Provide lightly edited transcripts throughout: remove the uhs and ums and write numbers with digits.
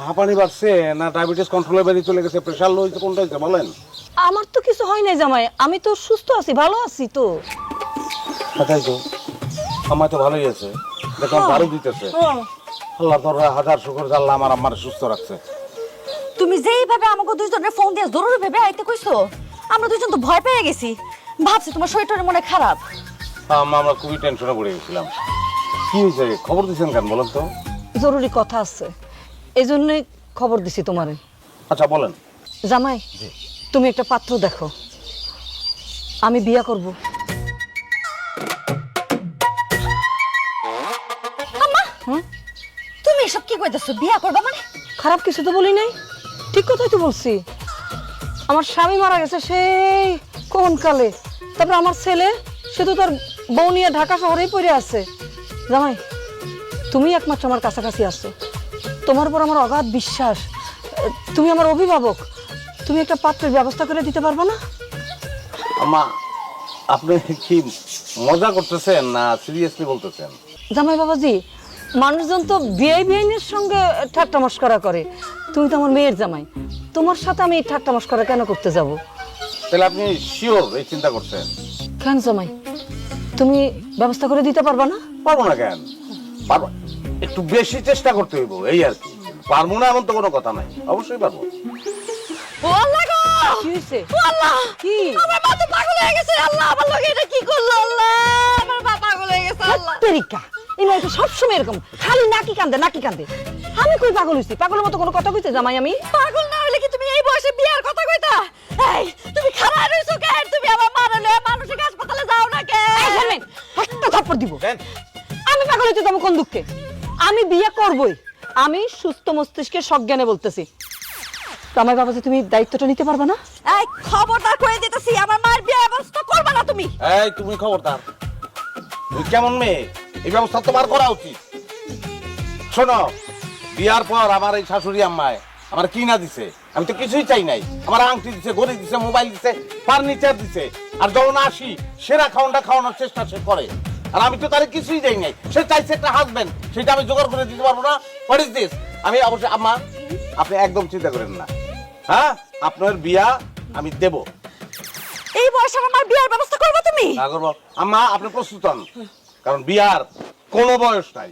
হাঁপানি বাড়ছে না ডায়াবেটিস কন্ট্রোলে বেরিয়ে চলে গেছে, প্রেশার লো হয়েছে, কোনটা হয়েছে বলেন? আমার তো কিছু হয় নাই জামাই, আমি তো সুস্থ আছি, ভালো আছি তো। তাই তো, আমার তো ভালোই আছে, দেখলাম ভালো দিতেছে। আল্লাহ তোর হাজার শুকর যে আল্লাহ আমার আম্মার সুস্থ রাখছে। তুমি যেইভাবে আমাকে দুইজনের ফোন দিয়ে জরুরি ভেবে আইতে কইছো, আমরা দুইজন তো ভয় পেয়ে গেছি, ভাবছি তোমার শরীরটা মনে খারাপ। আম্মা, আমরা খুবই টেনশনে পড়ে গেছিলাম। কি হয়েছে, খবর দিচ্ছেন কেন বলেন তো? জরুরি কথা আছে, এই জন্যই খবর দিছি তোমারে। আচ্ছা বলেন। জামাই, তুমি একটা পাত্র দেখো, আমি বিয়া করব। তুমি এসব কি কইতাছো, বিয়া করবা মানে? খারাপ কিছু তো বলি নাই, ঠিক কথাই তো বলছি। আমার স্বামী মারা গেছে সেই কোন কালে, তারপর আমার ছেলে সে তো তার বউ নিয়ে ঢাকা শহরেই পড়ে আছে। জামাই, তুমি একমাত্র আমার কাছাকাছি আসছো, তোমার উপর আমার অগাধ বিশ্বাস, তুমি আমার অভিভাবক, তুমি একটা পাত্রের ব্যবস্থা করে দিতে পারবে না? আম্মা, আপনি কি মজা করতেছেন না সিরিয়াসলি বলতেছেন? জামাই বাবাজি, মানুষজন তো বিয়ে বিআইনের সঙ্গে ঠাট্টা মস্করা করে, তুমি তো আমার মেয়ের জামাই, তোমার সাথে আমি ঠাট্টা মস্করা কেন করতে যাব? তাহলে আপনি শিওর এই চিন্তা করছেন? কেন জামাই, তুমি ব্যবস্থা করে দিতে পারবা না? পারবো না কেন, পারবো, একটু বেশি চেষ্টা করতে হইব এই আর কি। পারবো না এমন তো কোনো কথা নাই, অবশ্যই পারবো। ও আল্লাহ গো, কি হয়েছে? ও আল্লাহ, কি? আমার মা তো পাগল হয়ে গেছে। আল্লাহ, আমার লগে এটা কি করলো? আল্লাহ, আমার মা পাগল হয়ে গেছে। আল্লাহ, তেরিকা, এই মেয়ে তো সবসময় এরকম, খালি নাকি কান্দে নাকি কান্দে। আমি কই পাগল হইছি? পাগলের মতো কোনো কথা কইতে জামাই আমি? পাগল না হইলে কি তুমি এই বয়সে বিয়ার কথা কইতা? এই তুমি খারাপ হইছো কেন? তুমি আমার মারলে মানসিক হাসপাতালে যাও না কেন? এই শারমিন, একটা থাপ্পড় দিব। দেন। আমি পাগল হইতে যাবো কোন দুঃখে? আমি বিয়ে করবই, আমি সুস্থ মস্তিষ্কে সজ্ঞানে বলতেছি। জামাই বাবাজি, তুমি দায়িত্বটা নিতে পারবে না? এই খবরদার কয়ে দিতেছি, আমার মার বিয়ে ব্যবস্থা করবা না তুমি। এই তুমি খবরদার, তুই কেমন মেয়ে, এই ব্যবস্থা তোমার করা উচিত। শোনো, বিয়ার পর আমার এই শাশুড়ি আম্মায় আমার কি না দিছে, আমি তো কিছুই চাই নাই। আমার আংটি দিছে, ঘড়ি দিছে, মোবাইল দিছে, ফার্নিচার দিছে, আর যখন আসি সেরা খাওয়ানটা খাওয়ানোর চেষ্টা সে করে, আর আমি তো তারে কিছুই দেই নাই। সে চাইছে একটা হাজবেন্ড, সেটা আমি জোগাড় করে দিতে পারবো না। What is this? আমি অবশ্যই, আম্মা আপনি একদম চিন্তা করেন না, হ্যাঁ আপনার বিয়া আমি দেব। এই বয়সে আমার মার বিয়ার ব্যবস্থা করবা তুমি? না করবো। আম্মা আপনি প্রস্তুত হন, কারণ বিয়ার কোনো বয়স নাই।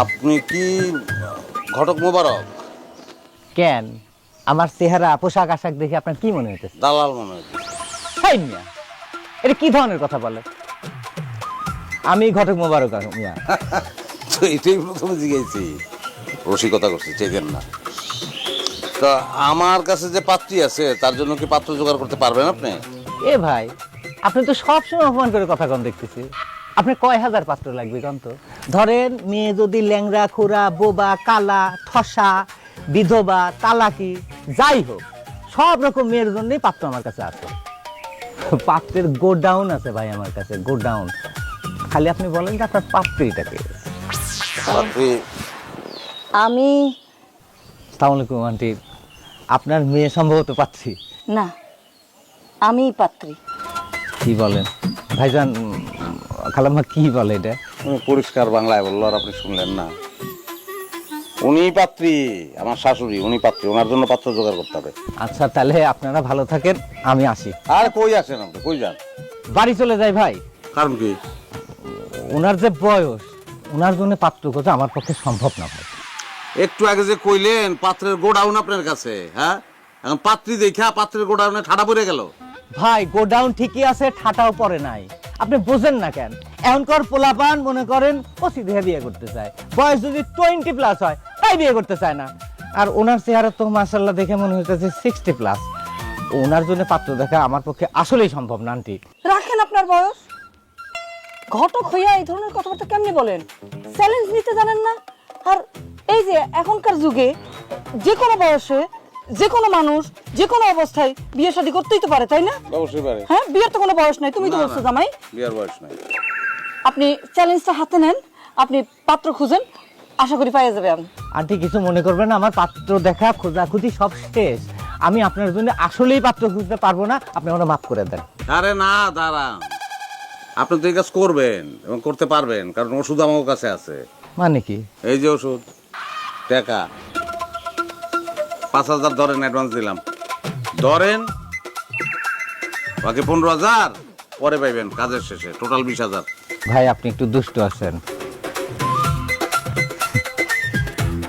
আপনি কি ঘটক মোবারক? কেন, আমার চেহারা পোশাক আশাক দেখে আপনার কি মনে হইতেছে? দালাল মনে হয়। হাই মিয়া, এটা কি ধরনের কথা বলে? আমি ঘটক মোবারক মিয়া। তো এটাই প্রথমে জিজ্ঞেসি, রসিকতা করছে, চেকেন না। তা আমার কাছে যে পাত্রী আছে তার জন্য কি পাত্র জোগাড় করতে পারবেন আপনি? এ ভাই, আপনি তো সবসময় অপমান করে কথা কন দেখতেছি। আপনি কয় হাজার পাত্র লাগবে কন তো? ধরেন, মেয়ে যদি ল্যাংড়া খোরা বোবা কালা ঠসা বিধবা তালাকি যাই হোক, সব রকম মেয়ের জন্যই পাত্র আমার কাছে আছে। পাত্রের গোডাউন আছে ভাই আমার কাছে, গোডাউন। খালি আপনি বলেন যে আপনার পাত্রীটাকে। পাত্রী? আমি আসসালামু আলাইকুম আন্টি, আপনার মেয়ে সম্ভবত পাত্রী? না, আমি পাত্রী। কি বলেন ভাইজান, খালাম্মা কি বলে এটা? পরিষ্কার বাংলায় বললো আর আপনি শুনলেন না? উনি পাত্রী, আমার শাশুড়ি, উনি পাত্রী, ওনার জন্য পাত্র জোগাড় করতে হবে। আচ্ছা, তাহলে আপনারা ভালো থাকেন, আমি আসি। আর কই আসেন আপনি, কই যান? বাড়ি চলে যাই ভাই। কারণ কি? ওনার যে বয়স, ওনার জন্য পাত্র খোঁজা আমার পক্ষে সম্ভব না ভাই। একটু আগে যে কইলেন পাত্রের গোডাউন আপনার কাছে, হ্যাঁ? এখন পাত্রী দেখা পাত্রের গোডাউনে ঠাডা পড়ে গেল। ভাই, গোডাউন ঠিকই আছে, ঠাটাও পড়ে নাই। আপনি বোঝেন না কেন? এখনকার পোলাপান মনে করেন পঁচিশ দিয়ে বিয়ে করতে চায়, বয়স যদি 20+ হয় তাই বিয়ে করতে চায় না। আর ওনার চেহারা তো মাশাআল্লাহ দেখে মনে হইতেছে 60+। ওনার জন্য পাত্র দেখা আমার পক্ষে আসলেই সম্ভব না আন্টি। রাখেন আপনার বয়স, ঘটক হইয়া এই ধরনের কথাবার্তা কেমনি বলেন? চ্যালেঞ্জ নিতে জানেন না? আর এই যে এখনকার যুগে যে কোনো বয়সে যে কোনো মানুষ যে কোনো অবস্থায় বিয়ে শাদী করতেই তো পারে, তাই না? অবশ্যই পারে। হ্যাঁ, বিয়ের তো কোনো বয়স নাই, তুমি তো না, বলছো না। জামাই। বিয়ার বয়স নাই। আপনি চ্যালেঞ্জটা হাতে নেন, আপনি পাত্র খুঁজেন, আশা করি পাইয়া যাবেন। আন্টি কিছু মনে করবেন না, আমার পাত্র দেখা খোঁজাখুঁজি সব শেষ। আমি আপনার জন্য আসলেই পাত্র খুঁজতে পারবো না, আপনি ওরা মাফ করে দেন। আরে না দাঁড়ান, আপনি তো এই কাজ করবেন এবং করতে পারবেন, কারণ ওষুধ আমার কাছে আছে। মানে কি? এই যে ওষুধ, টাকা 5,000 ধরেন, অ্যাডভান্স দিলাম, ধরেন। বাকি 15,000 পরে পাইবেন কাজের শেষে, টোটাল 20,000। ভাই আপনি একটু দুষ্ট আছেন।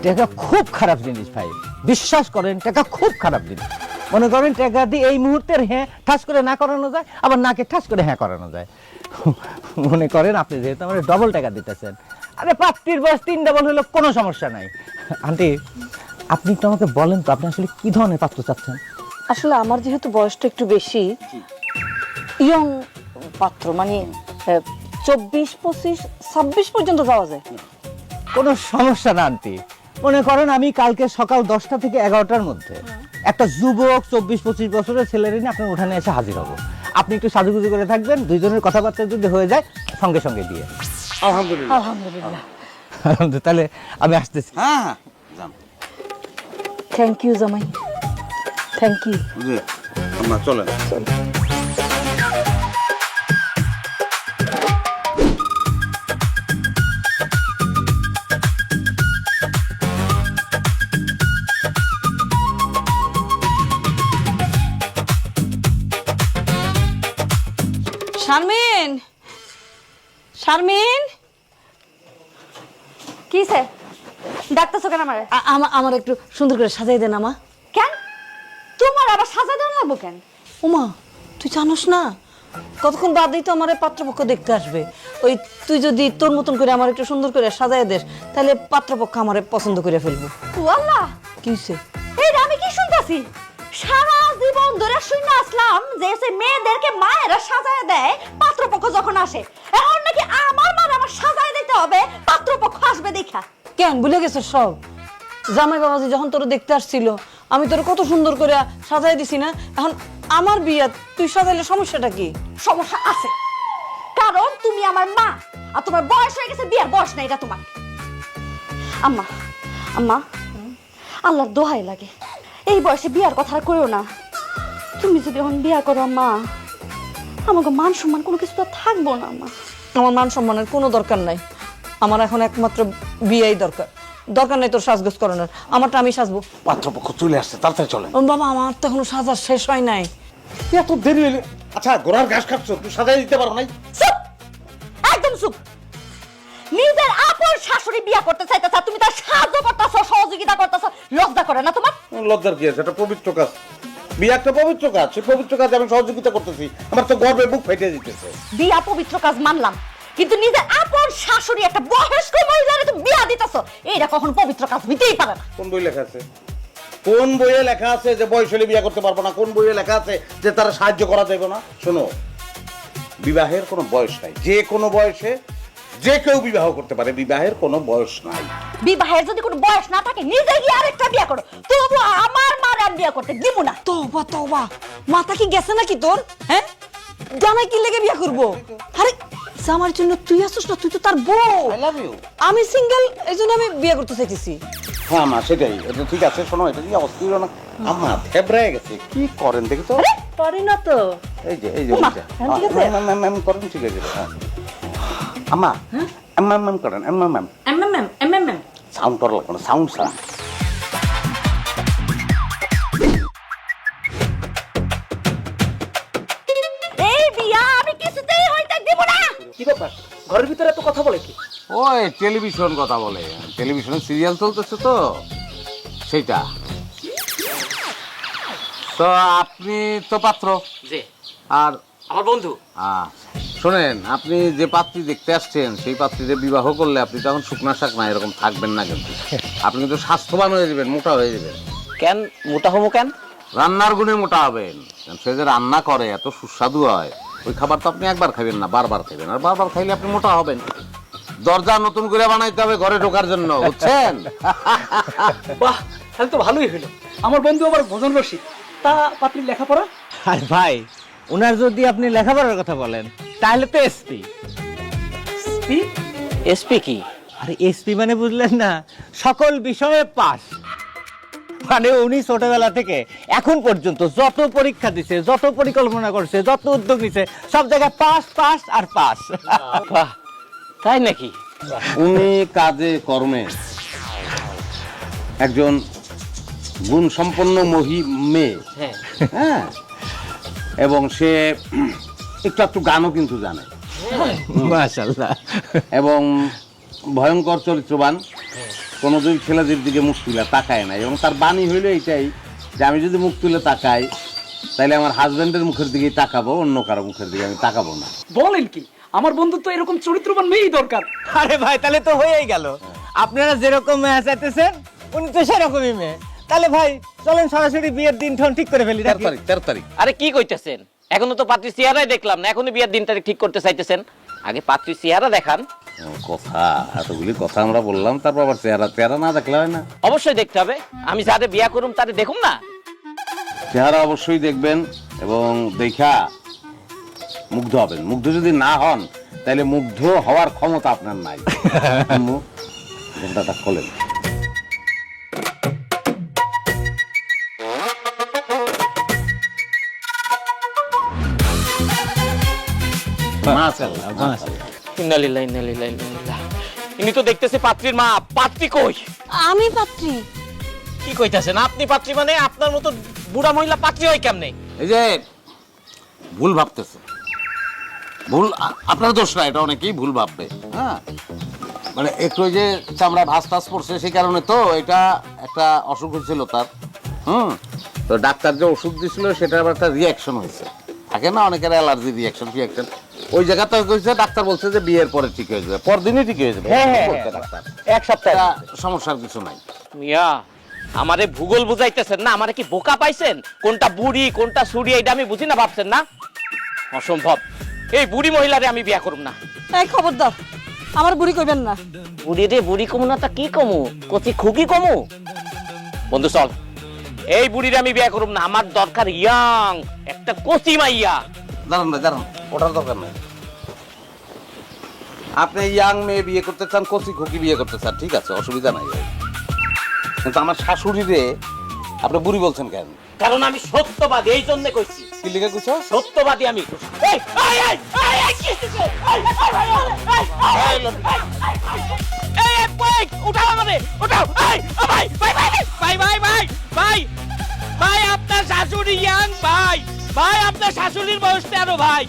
টাকা খুব খারাপ জিনিস ভাই, বিশ্বাস করেন টাকা খুব খারাপ জিনিস। মনে করেন টাকা দিয়ে এই মুহূর্তের হ্যাঁ ঠাস করে না করানো যায়, আবার নাকে ঠাস করে হ্যাঁ করানো যায়। মনে করেন আপনি যেহেতু আমার ডবল টাকা দিতেছেন, আরে পাত্রীর বয়স 3 ডাবল হলো কোনো সমস্যা নাই। আন্টি আপনি একটু আমাকে বলেন তো, আপনি আসলে কি ধরনের পাত্র চাচ্ছেন? আসলে আমার যেহেতু বয়সটা একটু বেশি, ইয়ং পাত্র, মানে 24, 25, 26 পর্যন্ত যাওয়া যায়। কোনো সমস্যা না আন্টি। মনে করেন আমি কালকে সকাল 10টা থেকে 11টার মধ্যে একটা যুবক 24-25 বছরের ছেলের নিয়ে আপনার উঠানে এসে হাজির হব। আপনি একটু সাজুগুজু করে থাকবেন, দুইজনের কথাবার্তা যদি হয়ে যায় সঙ্গে সঙ্গে বিয়ে। আলহামদুলিল্লাহ। আলহামদুলিল্লাহ। তাহলে আমি আসতেছি। হ্যাঁ হ্যাঁ, যান। থ্যাংক ইউ জামাই, থ্যাংক ইউ। জি, আমরা চলেন। শারমিন, শারমিন, কিসে ডাকতেছো কেন আমারে? আমার একটু সুন্দর করে সাজাই দেন আমা। কেন তোমার আবার সাজা দেওয়া লাগবো কেন? উমা, তুই জানোস না কতক্ষণ বাদেই তো আমার পাত্রপক্ষ দেখতে আসবে। ওই তুই যদি তোর মতন করে আমার একটু সুন্দর করে সাজাই দেস, তাহলে পাত্রপক্ষ আমার পছন্দ করে ফেলবো। আল্লাহ, কি হইছে? এই আমি কি শুনতাছি? সারা জীবন ধরে শুনে আসলাম যে সে মেয়েদেরকে মায়েরা সাজায় দেয় পাত্রপক্ষ যখন আসে, এখন নাকি আমার মা আমার সাজায় দিতে হবে পাত্রপক্ষ আসবে দেখা। কেন ভুলে গেছো সব? জামাই বাবাজি যখন তোর দেখতে আসছিল, আমি তোর কত সুন্দর করে সাজাই দিছি না? এখন আমার বিয়া তুই সাজাইলে সমস্যাটা কি? সমস্যা আছে, কারণ তুমি আমার মা আর তোমার বয়স হয়ে গেছে, বিয়ের বয়স নাই এটা তোমার। আম্মা, আম্মা, আল্লাহর দোহাই লাগে, এই বয়সে বিয়ার কথা আর কইও না। তুমি যদি এখন বিয়া করো মা, আমাকে মান সম্মান কোনো কিছু তো থাকবো না। আম্মা, আমার মান সম্মানের কোনো দরকার নাই। আমার এখন একমাত্র বিয়েই দরকার। দরকার নাই তোর সাজগোজ করানোর, আমারটা আমি সাজবো। পাত্রপক্ষ চলে আসছে, তাড়াতাড়ি চলেন। ও বাবা, আমার তো এখনো সাজা শেষ হয় নাই। এত দেরি হইলে? আচ্ছা, ঘোড়ার ঘাস খাচ্ছ, তুই সাজাই দিতে পারো নাই? চুপ, একদম চুপ। নিজের আপন শাশুড়ি বিয়া করতে চাইতেছ, তুমি তার সাহায্য করতেছ, সহযোগিতা করতেছ, লজ্জা করে না তোমার? লজ্জার কি আছে? এটা পবিত্র কাজ, বিয়ে একটা পবিত্র কাজ। সেই পবিত্র কাজে আমি সহযোগিতা করতেছি, আমার তো গর্বে বুক ফেটে দিতেছে। বিয়া পবিত্র কাজ মানলাম, কিন্তু নিজের আপন শাশুড়ি একটা বয়স্ক মহিলারে তুমি বিয়া দিতেছ, এইটা কখন পবিত্র কাজ হইতেই পারে না। কোন বই লেখা আছে? কোন বইয়ে লেখা আছে যে বয়স হলে বিয়ে করতে পারবো না? কোন বইয়ে লেখা আছে যে তারা সাহায্য করা যাবে না? শোনো, বিবাহের কোনো বয়স নাই, যে কোনো বয়সে যে কেউ বিবাহ করতে পারে, বিবাহের কোনো বয়স নাই। বিবাহের যদি কোনো বয়স না থাকে, নিজে গিয়ে আরেকটা বিয়া করো, তবু আমার মারে আমি বিয়া করতে দিব না। তোবা তোবা, মাথা কি গেছে নাকি তোর? হ্যাঁ, জামাই কি লেগে বিয়া করবো? আরে জামার জন্য তুই আসছিস না, তুই তো তার বউ। I love you. আমি সিঙ্গেল, এই জন্য আমি বিয়ে করতে চাইতেছি। হ্যাঁ মা, সেটাই, এটা ঠিক আছে। শোনো, এটা কি অস্থির না? আমার থেবড়ায় গেছে, কি করেন দেখি তো। পারি না তো। এই যে এই যে ওমা, এই যে। হ্যাঁ, ঠিক আছে। ম্যাম করেন, ঠিক আছে। হ্যাঁ আম্মা, ম্যাম করেন, ম্যাম সাউন্ড করা লাগবে না, সাউন্ড ছাড়া। এই বিয়া আমি কিছুতেই হইতে দিব না। কি ব্যাপার, ঘরের ভিতরে এত কথা বলে কি? ওই টেলিভিশন কথা বলে, টেলিভিশনে সিরিয়াল চলতেছে তো সেইটা। তো আপনি তো পাত্র, জি, আর আমার বন্ধু। শোনেন, আপনি যে পাত্রী দেখতে আসছেন সেই পাত্রীদের বিবাহ করলে আপনি তখন শুকনা শাক না এরকম থাকবেন না, কিন্তু আপনি কিন্তু স্বাস্থ্যবান হয়ে যাবেন, মোটা হয়ে যাবেন। কেন মোটা হবো কেন? রান্নার গুণে মোটা হবেন। কারণ সে যে রান্না করে এত সুস্বাদু হয়, ওই খাবার তো আপনি একবার খাবেন না, বারবার খাবেন, আর বারবার খাইলে আপনি মোটা হবেন। দরজা নতুন করে বানাইতে হবে ঘরে ঢোকার জন্য, বুঝছেন? বাহ, তাহলে তো ভালোই হইলো। আমার বন্ধু আবার ভোজন রসিক, তা পাত্রীর লেখাপড়া? আর ভাই ওনার যদি আপনি লেখাপড়ার কথা বলেন তাহলে তো এসপি। এসপি কি? আরে এসপি মানে বুঝলেন না, সকল বিষয়ে পাস। মানে উনি ছোটবেলা থেকে এখন পর্যন্ত যত পরীক্ষা দিছে, যত পরিকল্পনা করছে, যত উদ্যোগ নিছে, সব জায়গায় পাস পাস আর পাস। বাহ, তাই নাকি? উনি কাজে কর্মে একজন গুণ সম্পন্ন মেয়ে, হ্যাঁ, হ্যাঁ, এবং সে একটু একটু গানও কিন্তু জানে মাশাআল্লাহ। এবং ভয়ঙ্কর চরিত্রবান, কোনোদিন ছেলেদের দিকে মুখ তুলে তাকায় না। এবং তার বাণী হইলো এইটাই যে আমি যদি মুখ তুলে তাকাই তাহলে আমার হাজবেন্ডের মুখের দিকেই তাকাবো, অন্য কারো মুখের দিকে আমি তাকাবো না। বলেন কি? আমার বন্ধু তো এরকম চরিত্রবান মেয়েই দরকার। আরে ভাই, তাহলে তো হয়েই গেল। আপনারা যেরকম মেয়ে চাইতেছেন উনি তো সেরকমই মেয়ে। তাহলে ভাই চলেন সরাসরি বিয়ের দিন ঠন ঠিক করে ফেলি। 13 তারিখ। আরে কি কইতেছেন? এখনো তো পাত্রী চেহারাই দেখলাম না, এখনই বিয়ের দিন তারিখ ঠিক করতে চাইতেছেন? আগে পাত্রী চেহারা দেখান। কথা, এতগুলি কথা আমরা বললাম, তারপর আবার চেহারা না দেখলে হয় না? অবশ্যই দেখতে হবে। আমি যারে বিয়া করুম তারে দেখুম না? চেহারা অবশ্যই দেখবেন এবং দেখা মুগ্ধ হবেন। মুগ্ধ যদি না হন তাহলে মুগ্ধ হওয়ার ক্ষমতা আপনার নাই। ঘন্টাটা খোলেন। মাশাআল্লাহ, মাশাআল্লাহ। ইন্নালিল্লাহ ইন্নালিল্লাহ ইন্নালিল্লাহ। ইনি তো দেখতেছে পাত্রীর মা। পাত্রী কই? আমি পাত্রী? কি কইতাছেন? আপনি পাত্রী মানে আপনার মতো বুড়া মহিলা পাত্রী হয় কেমনে? এই যে ভুল ভাবতেছে, ভুল আপনার দোষ না, এটা অনেকেই ভুল ভাববে। হ্যাঁ, মানে একটু ওই যে চামড়া ভাঁজ টাস পড়ছে, সেই কারণে তো এটা একটা অসুখ হয়েছিল তার। তো ডাক্তার যে ওষুধ দিছিল সেটা আবার একটা রিয়াকশন হয়েছে, থাকে না অনেকের অ্যালার্জি রিয়াকশন। ওই জায়গাতে হয়েছে, ডাক্তার বলছে যে বিয়ের পরে ঠিক হয়ে যাবে, পরদিনই ঠিক হয়ে যাবে। বলছে ডাক্তার, এক সপ্তাহ। এটা সমস্যার কিছু নাই। মিয়া, আমারে ভূগোল বুঝাইতেছেন না? আমারে কি বোকা পাইছেন? কোনটা বুড়ি কোনটা সুড়ি এটা আমি বুঝি না ভাবছেন না? অসম্ভব। এই বুড়ি মহিলারে আমি বিয়া করব না। এই খবরদার, আমার বুড়ি কইবেন না। বুড়ি রে, বুড়ি কমু না তা কি কমু? কচি খুকি কমু? বন্ধু চল, এই বুড়িরে আমি বিয়া করব না। আমার দরকার ইয়াং একটা কচি মাইয়া। দাঁড়ান, ওটার দরকার নাই। আপনি ইয়াং মেয়ে বিয়ে করতে চান, কচি খুকি বিয়ে করতে চান, ঠিক আছে, অসুবিধা নাই। কিন্তু আমার শাশুড়িরে আপনি বুড়ি বলছেন কেন? কারণ আমি সত্যবাদী, এই জন্য কইছি। কি লিখে কইছো? সত্যবাদী আমি। এই, এই, এই, এই, এই, কি হইছে? এই, এই, এই, উঠাও আমারে, উঠাও। এই, ও ভাই, ভাই, ভাই, ভাই, ভাই, ভাই, ভাই, ভাই, আপনার শাশুড়ি ইয়াং ভাই। ভাই, আপনার শাশুড়ির বয়স 13 ভাই।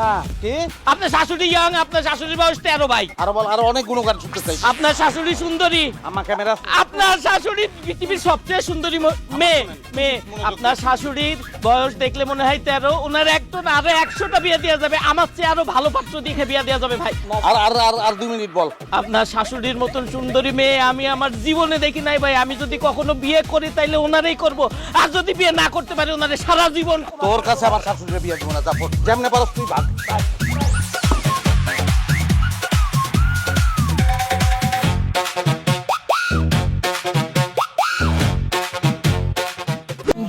কি? আপনার শাশুড়ি ইয়াং, আপনার শাশুড়ির বয়স 13 ভাই। আরো অনেক গুণগান শুনতে চাই। আপনার শাশুড়ি সুন্দরী। আমার ক্যামেরা। আপনার শাশুড়ি পৃথিবীর সবচেয়ে সুন্দরী মেয়ে। আপনার শাশুড়ির বয়স দেখলে মনে হয় 13। ওনার একজন আরো 100টা বিয়ে দেওয়া যাবে। আমার চেয়ে আরো ভালো পাত্র দেখে বিয়ে দেওয়া যাবে ভাই। আর 2 মিনিট বল। আপনার শাশুড়ির মতন সুন্দরী মেয়ে আমি আমার জীবনে দেখি নাই ভাই। আমি যদি কখনো বিয়ে করি তাইলে ওনারই করব, আর যদি বিয়ে না করতে পারি ওনারে সারা জীবন। তোর কাছে আমার শাশুড়ি বিয়ে দেবো না, তারপর যেমনে পারস তুই ভাগ।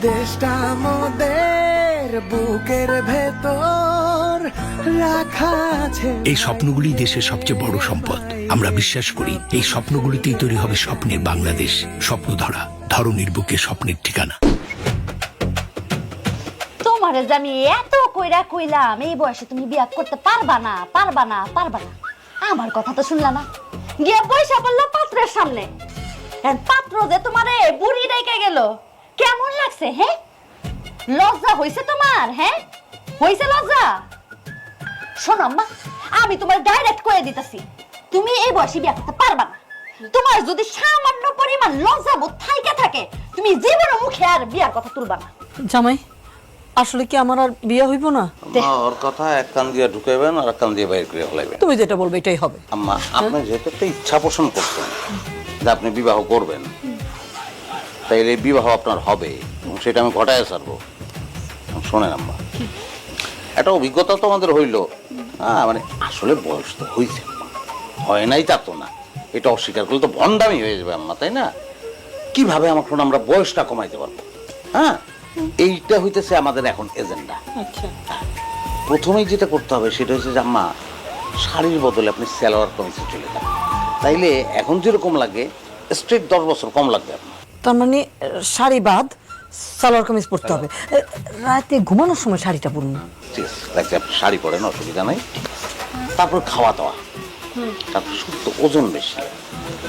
দেশটা আমাদের বুকের ভেতর রাখা আছে। এই স্বপ্নগুলি দেশের সবচেয়ে বড় সম্পদ। আমরা বিশ্বাস করি এই স্বপ্নগুলিতেই তৈরি হবে স্বপ্নের বাংলাদেশ। স্বপ্নধারা, ধরনীর বুকে স্বপ্নের ঠিকানা। তোমারে যে আমি এত কইলাম এই বয়সে তুমি বিয়া করতে পারবা না। আমার কথা তো শুনলা না, গিয়ে পয়সা বললো পাত্রের সামনে। পাত্র যে তোমারে বুড়ি রেখে গেল, কেমন লাগছে? হ্যাঁ, লজ্জা হইছে তোমার? হ্যাঁ, হইছে লজ্জা? শোনো আম্মা, আমি তোমার ডাইরেক্ট কয়ে দিতেছি, তুমি এই বয়সে বিয়া করতে পারবা না। তোমার যদি সামান্য পরিমাণ লজ্জা বোধ থাকে, তুমি জীবনে মুখে আর বিয়ার কথা তুলবা না। জামাই, আসলে কি আমার আর বিয়ে হইব না? ওর কথা এক কান দিয়ে ঢুকাইবেন আর এক কান দিয়ে বাইরে করে ফেলাইবেন। তুমি যেটা বলবে এটাই হবে। আম্মা, আপনি যেহেতু একটা ইচ্ছা পোষণ করছেন যে আপনি বিবাহ করবেন, তাইলে বিবাহ আপনার হবে এবং সেটা আমি ঘটায় ছাড়বো। শোনেন আম্মা, একটা অভিজ্ঞতা তো আমাদের হইলো। মানে আসলে বয়স তো হয়েছে, হয় নাই তা তো না। এটা অস্বীকার করলে তো ভণ্ডামি হয়ে যাবে আম্মা, তাই না? কিভাবে আমরা বয়সটা কমাইতে পারবো? হ্যাঁ, এইটা হইতেছে আমাদের এখন এজেন্ডা। আচ্ছা, প্রথমেই যেটা করতে হবে সেটা হচ্ছে যে আম্মা, শাড়ির বদলে আপনি সালোয়ার কামিজে চলে যান। তাইলে এখন যেরকম লাগে স্ট্রেট 10 বছর কম লাগবে আপনার। তার মানে শাড়ি বাদ সালোয়ার কামিজ পরতে হবে। রাতে ঘুমানোর সময় শাড়িটা পরুন। ঠিক আছে, রাতে আপনি শাড়ি পরেন, অসুবিধা নাই। তারপর খাওয়া দাওয়া, তারপর শুধু ওজন বেশি,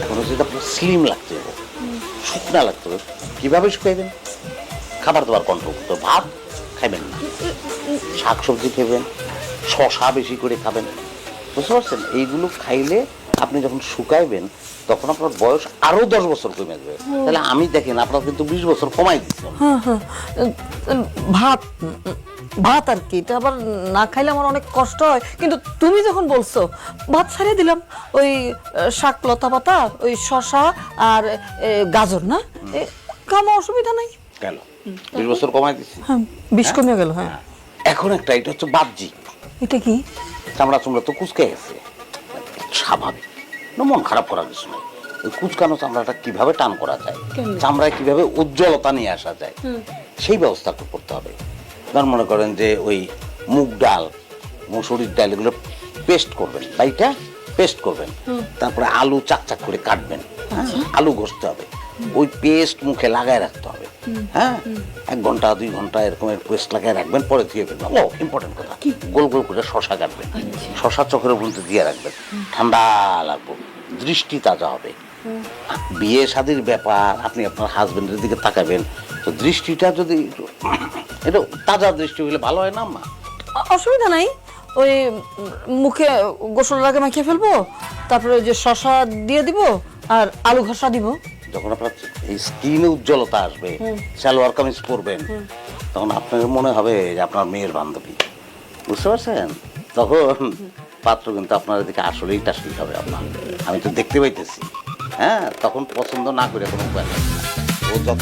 এখন হচ্ছে আপনার স্লিম লাগতে হবে, শুকনা লাগতে হবে। কীভাবে শুকাইবেন? খাবার দাবার কন্ট্রোল করতে হবে। ভাত খাইবেন না, শাক সবজি খাবেন, শশা বেশি করে খাবেন, বুঝতে পারছেন? এইগুলো খাইলে আপনি যখন শুকাইবেন তখন আপনার বয়স আরো 10 বছর কমে যাবে। তাহলে আমি দেখেন আপনার কিন্তু 20 বছর কমাই দিচ্ছি। হ্যাঁ হ্যাঁ, ভাত ভাত আর কি, এটা আবার না খাইলে আমার অনেক কষ্ট হয়, কিন্তু তুমি যখন বলছো ভাত ছাড়িয়ে দিলাম। ওই শাক লতা পাতা, ওই শশা আর গাজর, না খামো, অসুবিধা নাই। গেল 20 বছর কমাই দিচ্ছি। হ্যাঁ 20 কমে গেল। হ্যাঁ এখন একটা, এটা হচ্ছে বাহ্যিক, এটা কি? চামড়া চামড়া তো কুচকে গেছে, স্বাভাবিক না, মন খারাপ করার কিছু নেই। ওই কুচকানো চামড়াটা কিভাবে টান করা যায়, চামড়ায় কিভাবে উজ্জ্বলতা নিয়ে আসা যায়, সেই ব্যবস্থা করতে হবে। ধর মনে করেন যে ওই মুগ ডাল, মসুরির ডাল, এগুলো পেস্ট করবেন, বাইটা পেস্ট করবেন, তারপরে আলু চাকচাক করে কাটবেন, আলু ঘষতে হবে, ওই পেস্ট মুখে লাগায় রাখতে হবে। হ্যাঁ, 1 ঘন্টা 2 ঘন্টা এরকম পেস্ট লাগায় রাখবেন, পরে ধুয়ে ফেলবেন। ও ইম্পর্টেন্ট কথা, গোল গোল করে শশা কাটবেন, শশা চোখের মধ্যে দিয়ে রাখবেন, ঠান্ডা লাগবে, দৃষ্টি তাজা হবে। বিয়ে শাদীর ব্যাপার, আপনি আপনার হাজবেন্ডের দিকে তাকাবেন, তো দৃষ্টিটা যদি এটা তাজা দৃষ্টি হলে ভালো হয় না মা? অসুবিধা নাই, ওই মুখে গোসলের আগে মাখিয়ে ফেলবো, তারপরে ওই যে শশা দিয়ে দিব আর আলু ঘষা দিব। যখন আপনার এই স্কিনে উজ্জ্বলতা আসবে, সালোয়ার কামিজ পরবেন, তখন আপনার মনে হবে যে আপনার মেয়ের বান্ধবী, বুঝতে পারছেন? তখন পাত্র কিন্তু আপনার দিকে আসলেই টাসলেই হবে আপনার, আমি তো দেখতে পাইতেছি। হ্যাঁ, তখন পছন্দ না করে কোনো উপায় নেই। ও যত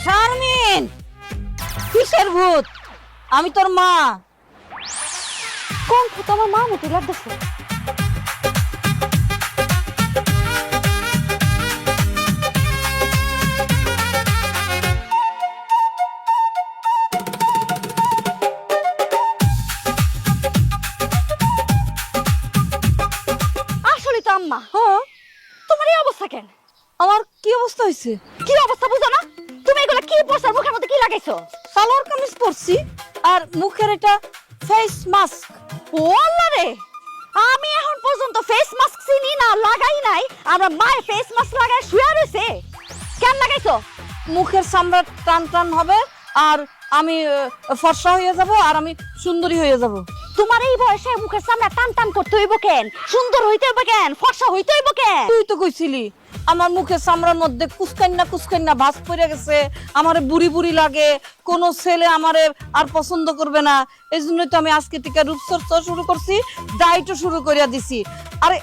শারমিন, কিসের ভূত? আমি তোর মা। কোন ভূত? আমার মা মতো লাগতেছে। আসলে তো আম্মা, হ্যাঁ, তোমার এই অবস্থা কেন? আমার কি অবস্থা হয়েছে? কি অবস্থা বুঝো না? তুমি এগুলো কি পরছো? মুখের মধ্যে কি লাগাইছো? সালোয়ার কামিজ পরছি আর মুখের এটা ফেস মাস্ক। ও আল্লাহ রে, আমি এখন পর্যন্ত ফেস মাস্ক চিনি না, লাগাই নাই। আমার মায়ের ফেস মাস্ক লাগায় শুয়ে রয়েছে। কেন লাগাইছো? মুখের চামড়া টান টান হবে আর আমি ফর্সা হয়ে যাব আর আমি সুন্দরী হয়ে যাব। তোমার এই বয়সে মুখের সামনে টান টান করতে হইব কেন? সুন্দর হইতে হইব কেন? ফর্সা হইতে হইব কেন? তুই তো কইছিলি আমার মুখের চামড়ার মধ্যে কুচকান্না ভাঁজ পড়ে গেছে, আমারে বুড়ি বুড়ি লাগে, কোনো ছেলে আমারে আর পছন্দ করবে না। এই জন্যই তো আমি আজকে থেকে রূপচর্চা শুরু করছি, ডায়েটও শুরু করিয়া দিছি। আরে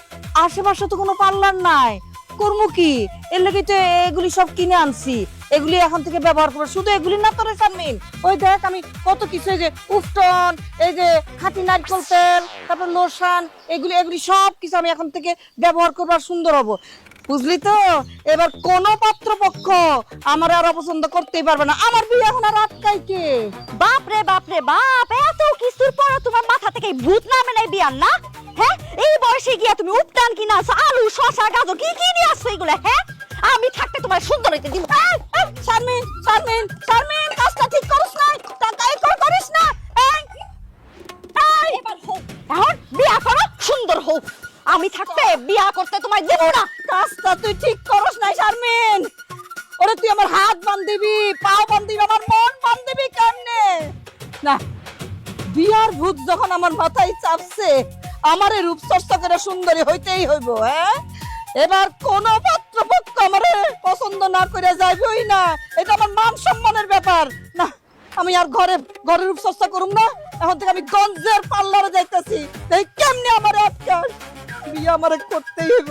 আশেপাশে তো কোনো পার্লার নাই, করবো কি? এর লেগে তো এগুলি সব কিনে আনছি, এগুলি এখন থেকে ব্যবহার করবো। শুধু এগুলি না তোরে শারমিন, ওই দেখ আমি কত কিছু, এই যে উফটন, এই যে খাঁটি নারকেল তেল, তারপর লোশন, এগুলি সব কিছু আমি এখন থেকে ব্যবহার করবো আর সুন্দর হবো, বুঝলি তো? এবার কোন পাত্রপক্ষ আমার আর অপছন্দ করতেই পারবে না। আমার বিয়ে এখন আর আটকাই কে? বাপ রে বাপ রে বাপ, এত কিছুর পর তোমার মাথা থেকে ভূত নামে নাই বিয়ার না? হ্যাঁ, এই বয়সে গিয়া তুমি উপটান কিনা আছো, আলু শশা গাজর কি কি নিয়ে আসছো এগুলো? হ্যাঁ, আমি থাকতে তোমার সুন্দর হইতে দিব। শারমিন শারমিন শারমিন, কাজটা ঠিক করিস না, তাই করিস না। এবার হোক, এখন বিয়া করো, সুন্দর হোক। আমি থাকতে বিয়া করতে তোমায় দেব না। কাজটা তুই ঠিক করস না শারমিন। ওরে তুই আমার হাত বান্ধিবি, পাও বান্ধিবি, আমার মন বান্ধিবি কেমনে? না, বিয়ার ভূত যখন আমার মাথায় চাপছে, আমারে রূপচর্চা করে সুন্দরী হইতেই হইব। হ্যাঁ, এবার কোন পাত্রপক্ষ আমারে পছন্দ না করে যাইবই না, এটা আমার মান সম্মানের ব্যাপার। না, আমি আর ঘরে রূপচর্চা করুম না, এখন থেকে আমি গঞ্জের পার্লারে যাইতেছি, এই কেমনে আমার আটকাস। বিয়ে আমারে করতেই হইব,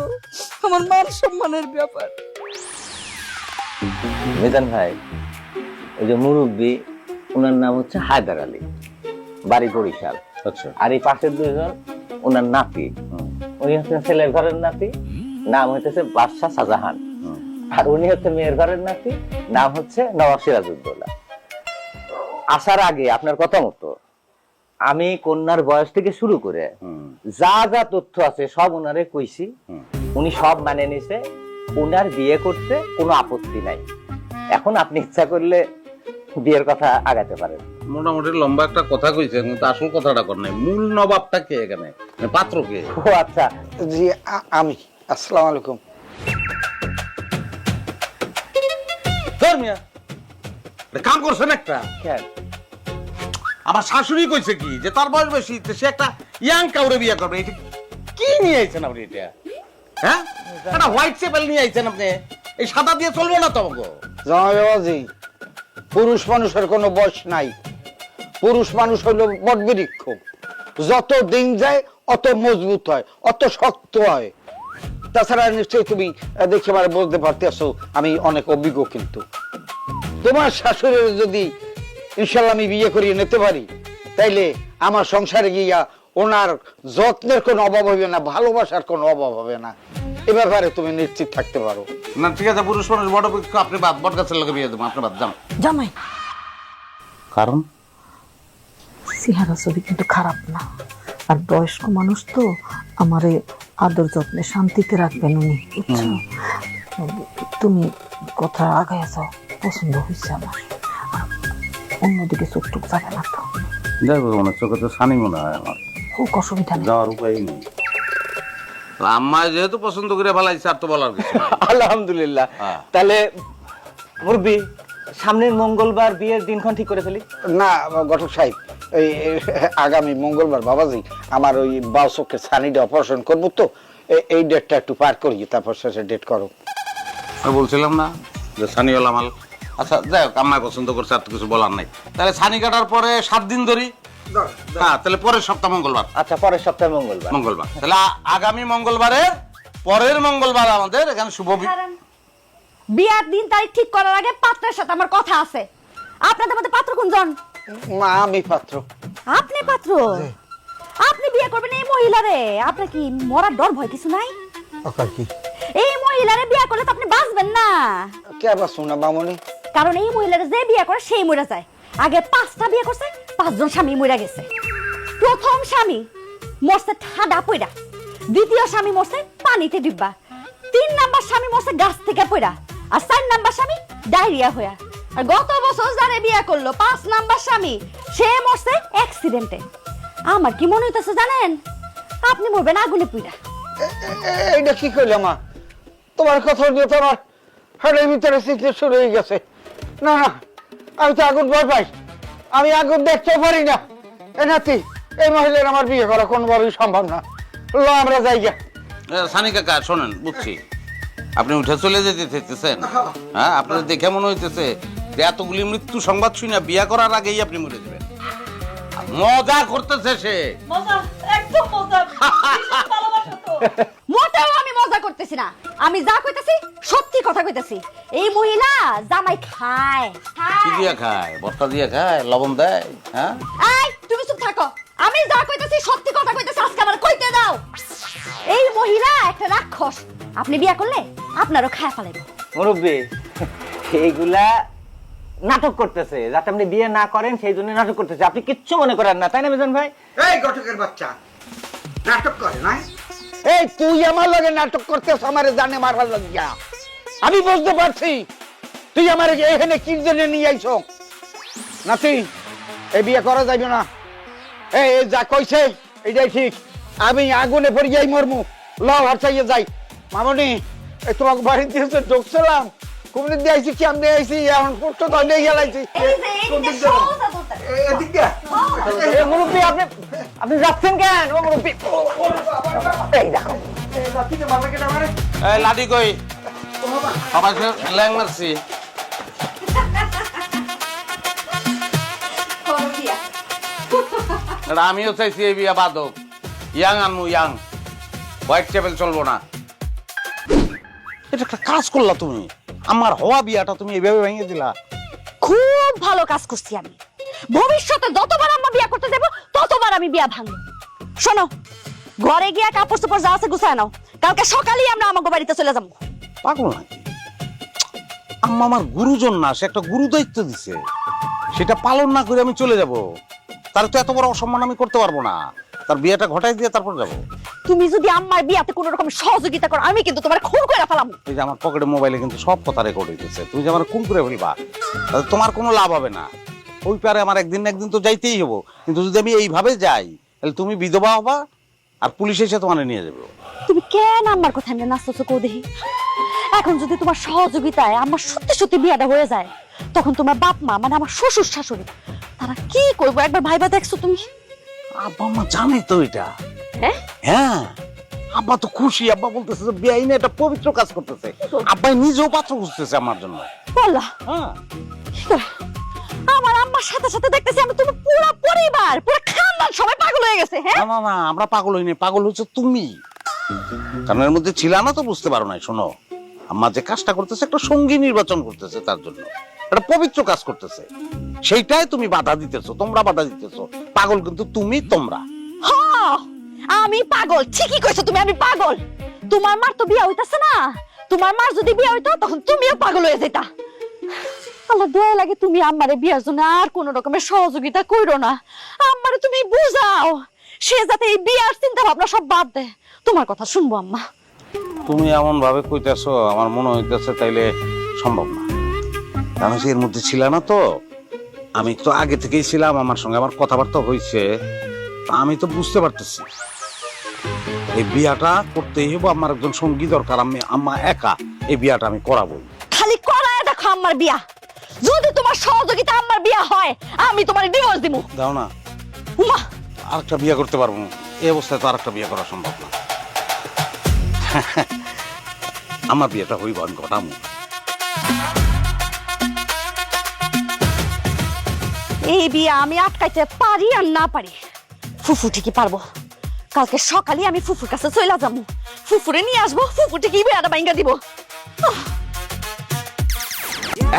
আমার মান সম্মানের ব্যাপার। মিজান ভাই, ওই যে মুরব্বী, ওনার নাম হচ্ছে হায়দার আলী, বাড়ি বরিশাল। আচ্ছা আর এই পাশের দুইজন ওনার নাতি, উনি হচ্ছে ছেলের ঘরের নাতি, নাম হইতেছে বাদশাহ শাহজাহান। আর উনি হচ্ছে মেয়ের ঘরের নাতি, নাম হচ্ছে নবাব সিরাজউদ্দৌলা। আসার আগে আপনার কথা মতো আমি কন্যার বয়স থেকে শুরু করে যা যা তথ্য আছে সব ওনারে কইছি, উনি সব মানে নিছে, ওনার বিয়ে করতে কোনো আপত্তি নাই। এখন আপনি ইচ্ছা করলে বিয়ের কথা আগাতে পারেন। মোটামুটি লম্বা একটা কথা কইছে, কিন্তু আসল কথাটা কর নাই। মূল নবাবটা কে এখানে, পাত্র কে? ও আচ্ছা, জি আমি। আসসালামু আলাইকুম। ধর্মিয়া কাম করছেন একটা। কেন? আমার শাশুড়ি কইছে কি যে তার বয়স বেশি, সে একটা ইয়াং কাউরে বিয়ে করবে। এটা কি নিয়ে আইছেন আপনি? এটা হ্যাঁ, একটা হোয়াইট চেপেল নিয়ে আইছেন আপনি। এই সাদা দিয়ে চলবে না তো আমাকে। জামাই বাবাজি, পুরুষ মানুষের কোনো বয়স নাই। পুরুষ মানুষ হলো বটবৃক্ষ, যত দিন যায় অত মজবুত হয়, অত শক্ত হয়। তাছাড়া নিশ্চয়ই তুমি দেখে আমার বুঝতে পারতেছো আমি অনেক অভিজ্ঞ। কিন্তু তোমার শাশুড়ির যদি ইনশাল্লাহ আমি বিয়ে করিয়ে নিতে পারি, তাইলে আমার সংসারে গিয়া ওনার যত্নের কোনো অভাব হবে না, ভালোবাসার কোনো অভাব হবে না। এ ব্যাপারে তুমি নিশ্চিত থাকতে পারো। না ঠিক আছে, পুরুষ মানুষ বড় বৃক্ষ, আপনি বাদ, বট গাছের লোকে বিয়ে দেবো, আপনি বাদ যান। জামাই, কারণ চেহারা ছবি কিন্তু খারাপ না, আর বয়স্ক মানুষ তো আমারে আদর যত্নে শান্তিতে রাখবেন উনি, বুঝছো? তুমি কথা আগায় যাও, পছন্দ হয়েছে আমার। আর অন্যদিকে চোখ টুক যাবে না তো। দেখো মনে চোখে তো সানি মনে হয় আমার, খুব অসুবিধা নেই। যাওয়ার উপায় নেই। আম্মা যেহেতু পছন্দ করে ভালাইছে, আর তো বলার কিছু নাই। আলহামদুলিল্লাহ। তাহলে মুরব্বী, সামনের মঙ্গলবার বিয়ের দিনক্ষণ ঠিক করে ফেলি। না ঘটক সাহেব, এই আগামী মঙ্গলবার বাবাজি আমার ওই বাউ চোখের ছানিটা অপারেশন করবো, তো এই ডেটটা একটু পার করি, তারপর শেষে ডেট করো। আমি বলছিলাম না যে সানিওয়ালা মাল। আচ্ছা যাই হোক, আম্মায় পছন্দ করছে, আর তো কিছু বলার নাই। তাহলে ছানি কাটার পরে 7 দিন ধরি। হ্যাঁ, তাহলে পরের সপ্তাহ মঙ্গলবার। আচ্ছা, পরের সপ্তাহে মঙ্গলবার। মঙ্গলবার তাহলে আগামী মঙ্গলবারের পরের মঙ্গলবার আমাদের এখানে শুভ বিয়ার দিন তারিখ ঠিক করার আগে পাত্রের সাথে আমার কথা আছে। আপনাদের মধ্যে পাত্র কোনজন? মা আমি পাত্র। আপনি পাত্র? আপনি বিয়ে করবেন এই মহিলারে? আপনার কি মরার ডর ভয় কিছু নাই? কি এই মহিলারে বিয়ে করলে তো আপনি বাঁচবেন না। কে বাঁচবো না মামনি? কারণ এই মহিলারে যে বিয়ে করে সেই মরে যায়। আগে 5টা বিয়ে করছে, 5 জন স্বামী মরে গেছে। প্রথম স্বামী মরছে ঠাডা পইরা, দ্বিতীয় স্বামী মরছে পানিতে ডিব্বা, 3 নাম্বার স্বামী মরছে গাছ থেকে পইরা, আর 4 নাম্বার স্বামী ডায়রিয়া হইয়া। আর গত বছর যারে বিয়ে করলো 5 নাম্বার স্বামী, সে মরছে অ্যাক্সিডেন্টে। আমার কি মনে হইতেছে জানেন, আপনি মরবেন আগুনে পুইরা। এইটা কি কইলে মা? তোমার কথা দিয়ে তো আমার হাড়ের ভিতরে শীতে শুরু হয়ে গেছে। না না, আমি তো আগুন ভয় পাই, আমি আগুন দেখতে পারি না। এ নাতি, এই মহিলার আমার বিয়ে করা কোনোভাবেই সম্ভব না। ল আমরা যাই গা। সানি কাকা শোনেন, বুঝছি আপনি উঠে চলে যেতে চাইতেছেন। হ্যাঁ, আপনার দেখে মনে হইতেছে যে এতগুলি মৃত্যু সংবাদ শুনে বিয়ে করার আগেই আপনি মরে যাবেন। মজা করতেছে সে। মজা, একদম মজা। মোটেও আমি মজা করতেছি না, আমি যা কইতাছি সত্যি কথা কইতাছি। এই মহিলা জামাই খায়। কি দিয়ে খায়? ভর্তা দিয়ে খায়, লবণ দেয়? হ্যাঁ, এই তুমি চুপ থাকো, আমি যা কইতাছি সত্যি কথা কইতাছি, আজকে আমার কইতে দাও। এই মহিলা একটা রাক্ষস, আপনি বিয়ে করলে আপনারও খায় ফেলাইবো। মুরব্বী, এইগুলা নাটক করতেছে, যাতে আপনি বিয়ে না করেন সেই জন্য নাটক করতেছে। আপনি কিচ্ছু মনে করেন না, তাই না মিজান ভাই? এই ঘটকের বাচ্চা নাটক করে না? এই তুই আমার লগে নাটক করতেছ, আমারে জানে মারবার লাগিয়া। আমি বুঝতে পারছি তুই আমার এখানে কি জন্য নিয়ে আইছো। নাতি, এই বিয়ে করা যাইবে না। এই যা কইছে এটাই ঠিক, আমি আগুনে পড়ে যাই মরমু। ল হার চাইয়ে যাই। মামনি, এই তোমাকে বাড়িতে এসে ঢুকছিলাম, কোমরে দিয়ে আইছি, কেমনে আইছি, এখন কষ্ট তো নিয়ে গেলাইছি। এদিক দিয়ে মুরব্বী, আপনি যাচ্ছেন কেন? ও মুরব্বী, এই দেখো লাডি কই? সবাই ল্যাং মারছি। আমিও চাইছি এই বিয়া বাদক, ইয়াং আনমু ইয়াং। হোয়াইট টেবিল চলবো না। এটা একটা কাজ করলা তুমি, আমার হওয়া বিয়াটা তুমি এইভাবে ভেঙে দিলা। খুব ভালো কাজ করছি আমি। ভবিষ্যতে যতবার আম্মা বিয়া করতে দেব ততবার আমি বিয়া ভাঙবো। শোনো, ঘরে গিয়া কাপড় চোপড় যা আছে গুছায় নাও, কালকে সকালেই আমরা আমাকে বাড়িতে চলে যাবো। পাগল নাকি? আম্মা আমার গুরুজন না, সে একটা গুরু দায়িত্ব দিছে, সেটা পালন না করে আমি চলে যাব? তার তো এত বড় অসম্মান আমি করতে পারবো না। তার বিয়েটা ঘটাই দিয়ে তারপর যাব। তুমি যদি আম্মার বিয়াতে কোনো রকম সহযোগিতা করো, আমি কিন্তু তোমার খুন করে ফেলাম। এই যে আমার পকেটে মোবাইলে কিন্তু সব কথা রেকর্ড হইতেছে, তুমি যে আমার খুন করে ফেলবা, তাতে তোমার কোনো লাভ হবে না। ওই পারে আমার একদিন না একদিন তো যাইতেই হবো, কিন্তু যদি আমি এইভাবে যাই তাহলে তুমি বিধবা হবা আর পুলিশ এসে তোমার নিয়ে যাবে। তুমি কেন আম্মার কথা এমনি নাচতেছো কো দেখি? এখন যদি তোমার সহযোগিতায় আমার সত্যি সত্যি বিয়াটা হয়ে যায়, তখন তোমার বাপ মা মানে আমার শ্বশুর শাশুড়ি তারা কি করবো একবার ভাইবা দেখছো তুমি? আব্বা আম্মা জানে তো এটা। হ্যাঁ হ্যাঁ, আব্বা তো খুশি। আব্বা বলতেছে যে বেআইনে একটা পবিত্র কাজ করতেছে। আব্বা নিজেও পাত্র খুঁজতেছে আমার জন্য। বললা হ্যাঁ, কি করে? আমার আম্মার সাথে সাথে দেখতেছি আমি তুমি পুরো পরিবার পুরো খানদান সবাই পাগল হয়ে গেছে। হ্যাঁ না না না, আমরা পাগল হইনি, পাগল হচ্ছে তুমি। কারণ এর মধ্যে ছিল না তো বুঝতে পারো নাই। শোনো, আম্মা যে কাজটা করতেছে একটা সঙ্গী নির্বাচন করতেছে, তার জন্য একটা পবিত্র কাজ করতেছে, সেইটাই তুমি বাধা দিতেছো, তোমরা বাধা দিতেছো। পাগল কিন্তু তুমি, তোমরা। হ্যাঁ আমি পাগল, ঠিকই কইছো তুমি, আমি পাগল। তোমার মার তো বিয়ে হইতাছে না, তোমার মার যদি বিয়ে হইতো তখন তুমিও পাগল হয়ে যেতা। আল্লাহ দয়া লাগে তুমি আম্মারে বিয়ার জন্য আর কোন রকমের সহযোগিতা কইরো না। আম্মারে তুমি বুঝাও, সে যাতে এই বিয়ার চিন্তা ভাবনা সব বাদ দেয়। তোমার কথা শুনবো আম্মা। তুমি এমন ভাবে কইতেছো, আমার মনে হইতেছে তাইলে সম্ভব না। কারণ সে এর মধ্যে ছিল না তো, আমি তো আগে থেকেই ছিলাম, আমার সঙ্গে আমার কথাবার্তা হয়েছে, আমি তো বুঝতে পারতেছি এই বিয়াটা করতেই হবো। আমার একজন সঙ্গী দরকার, আমি আম্মা একা এই বিয়াটা আমি করাবো। খালি করায় দেখো আম্মার বিয়া, যদি তোমার সহযোগিতা আম্মার বিয়া হয় আমি তোমার ডিভোর্স দিব। দাও না, উমা আরেকটা বিয়ে করতে পারবো না। এই অবস্থায় তো আরেকটা বিয়ে করা সম্ভব না। আমার বিয়েটা হইব, আমি ঘটামো। এই বিয়া আমি আটকাইতে পারি আর না পারি, ফুফু ঠিকই পারবো। কালকে সকালে আমি ফুফুর কাছে চলে যাবো, ফুফুরে নিয়ে আসবো, ফুফু ঠিকই বিয়াটা ভাঙা দিব।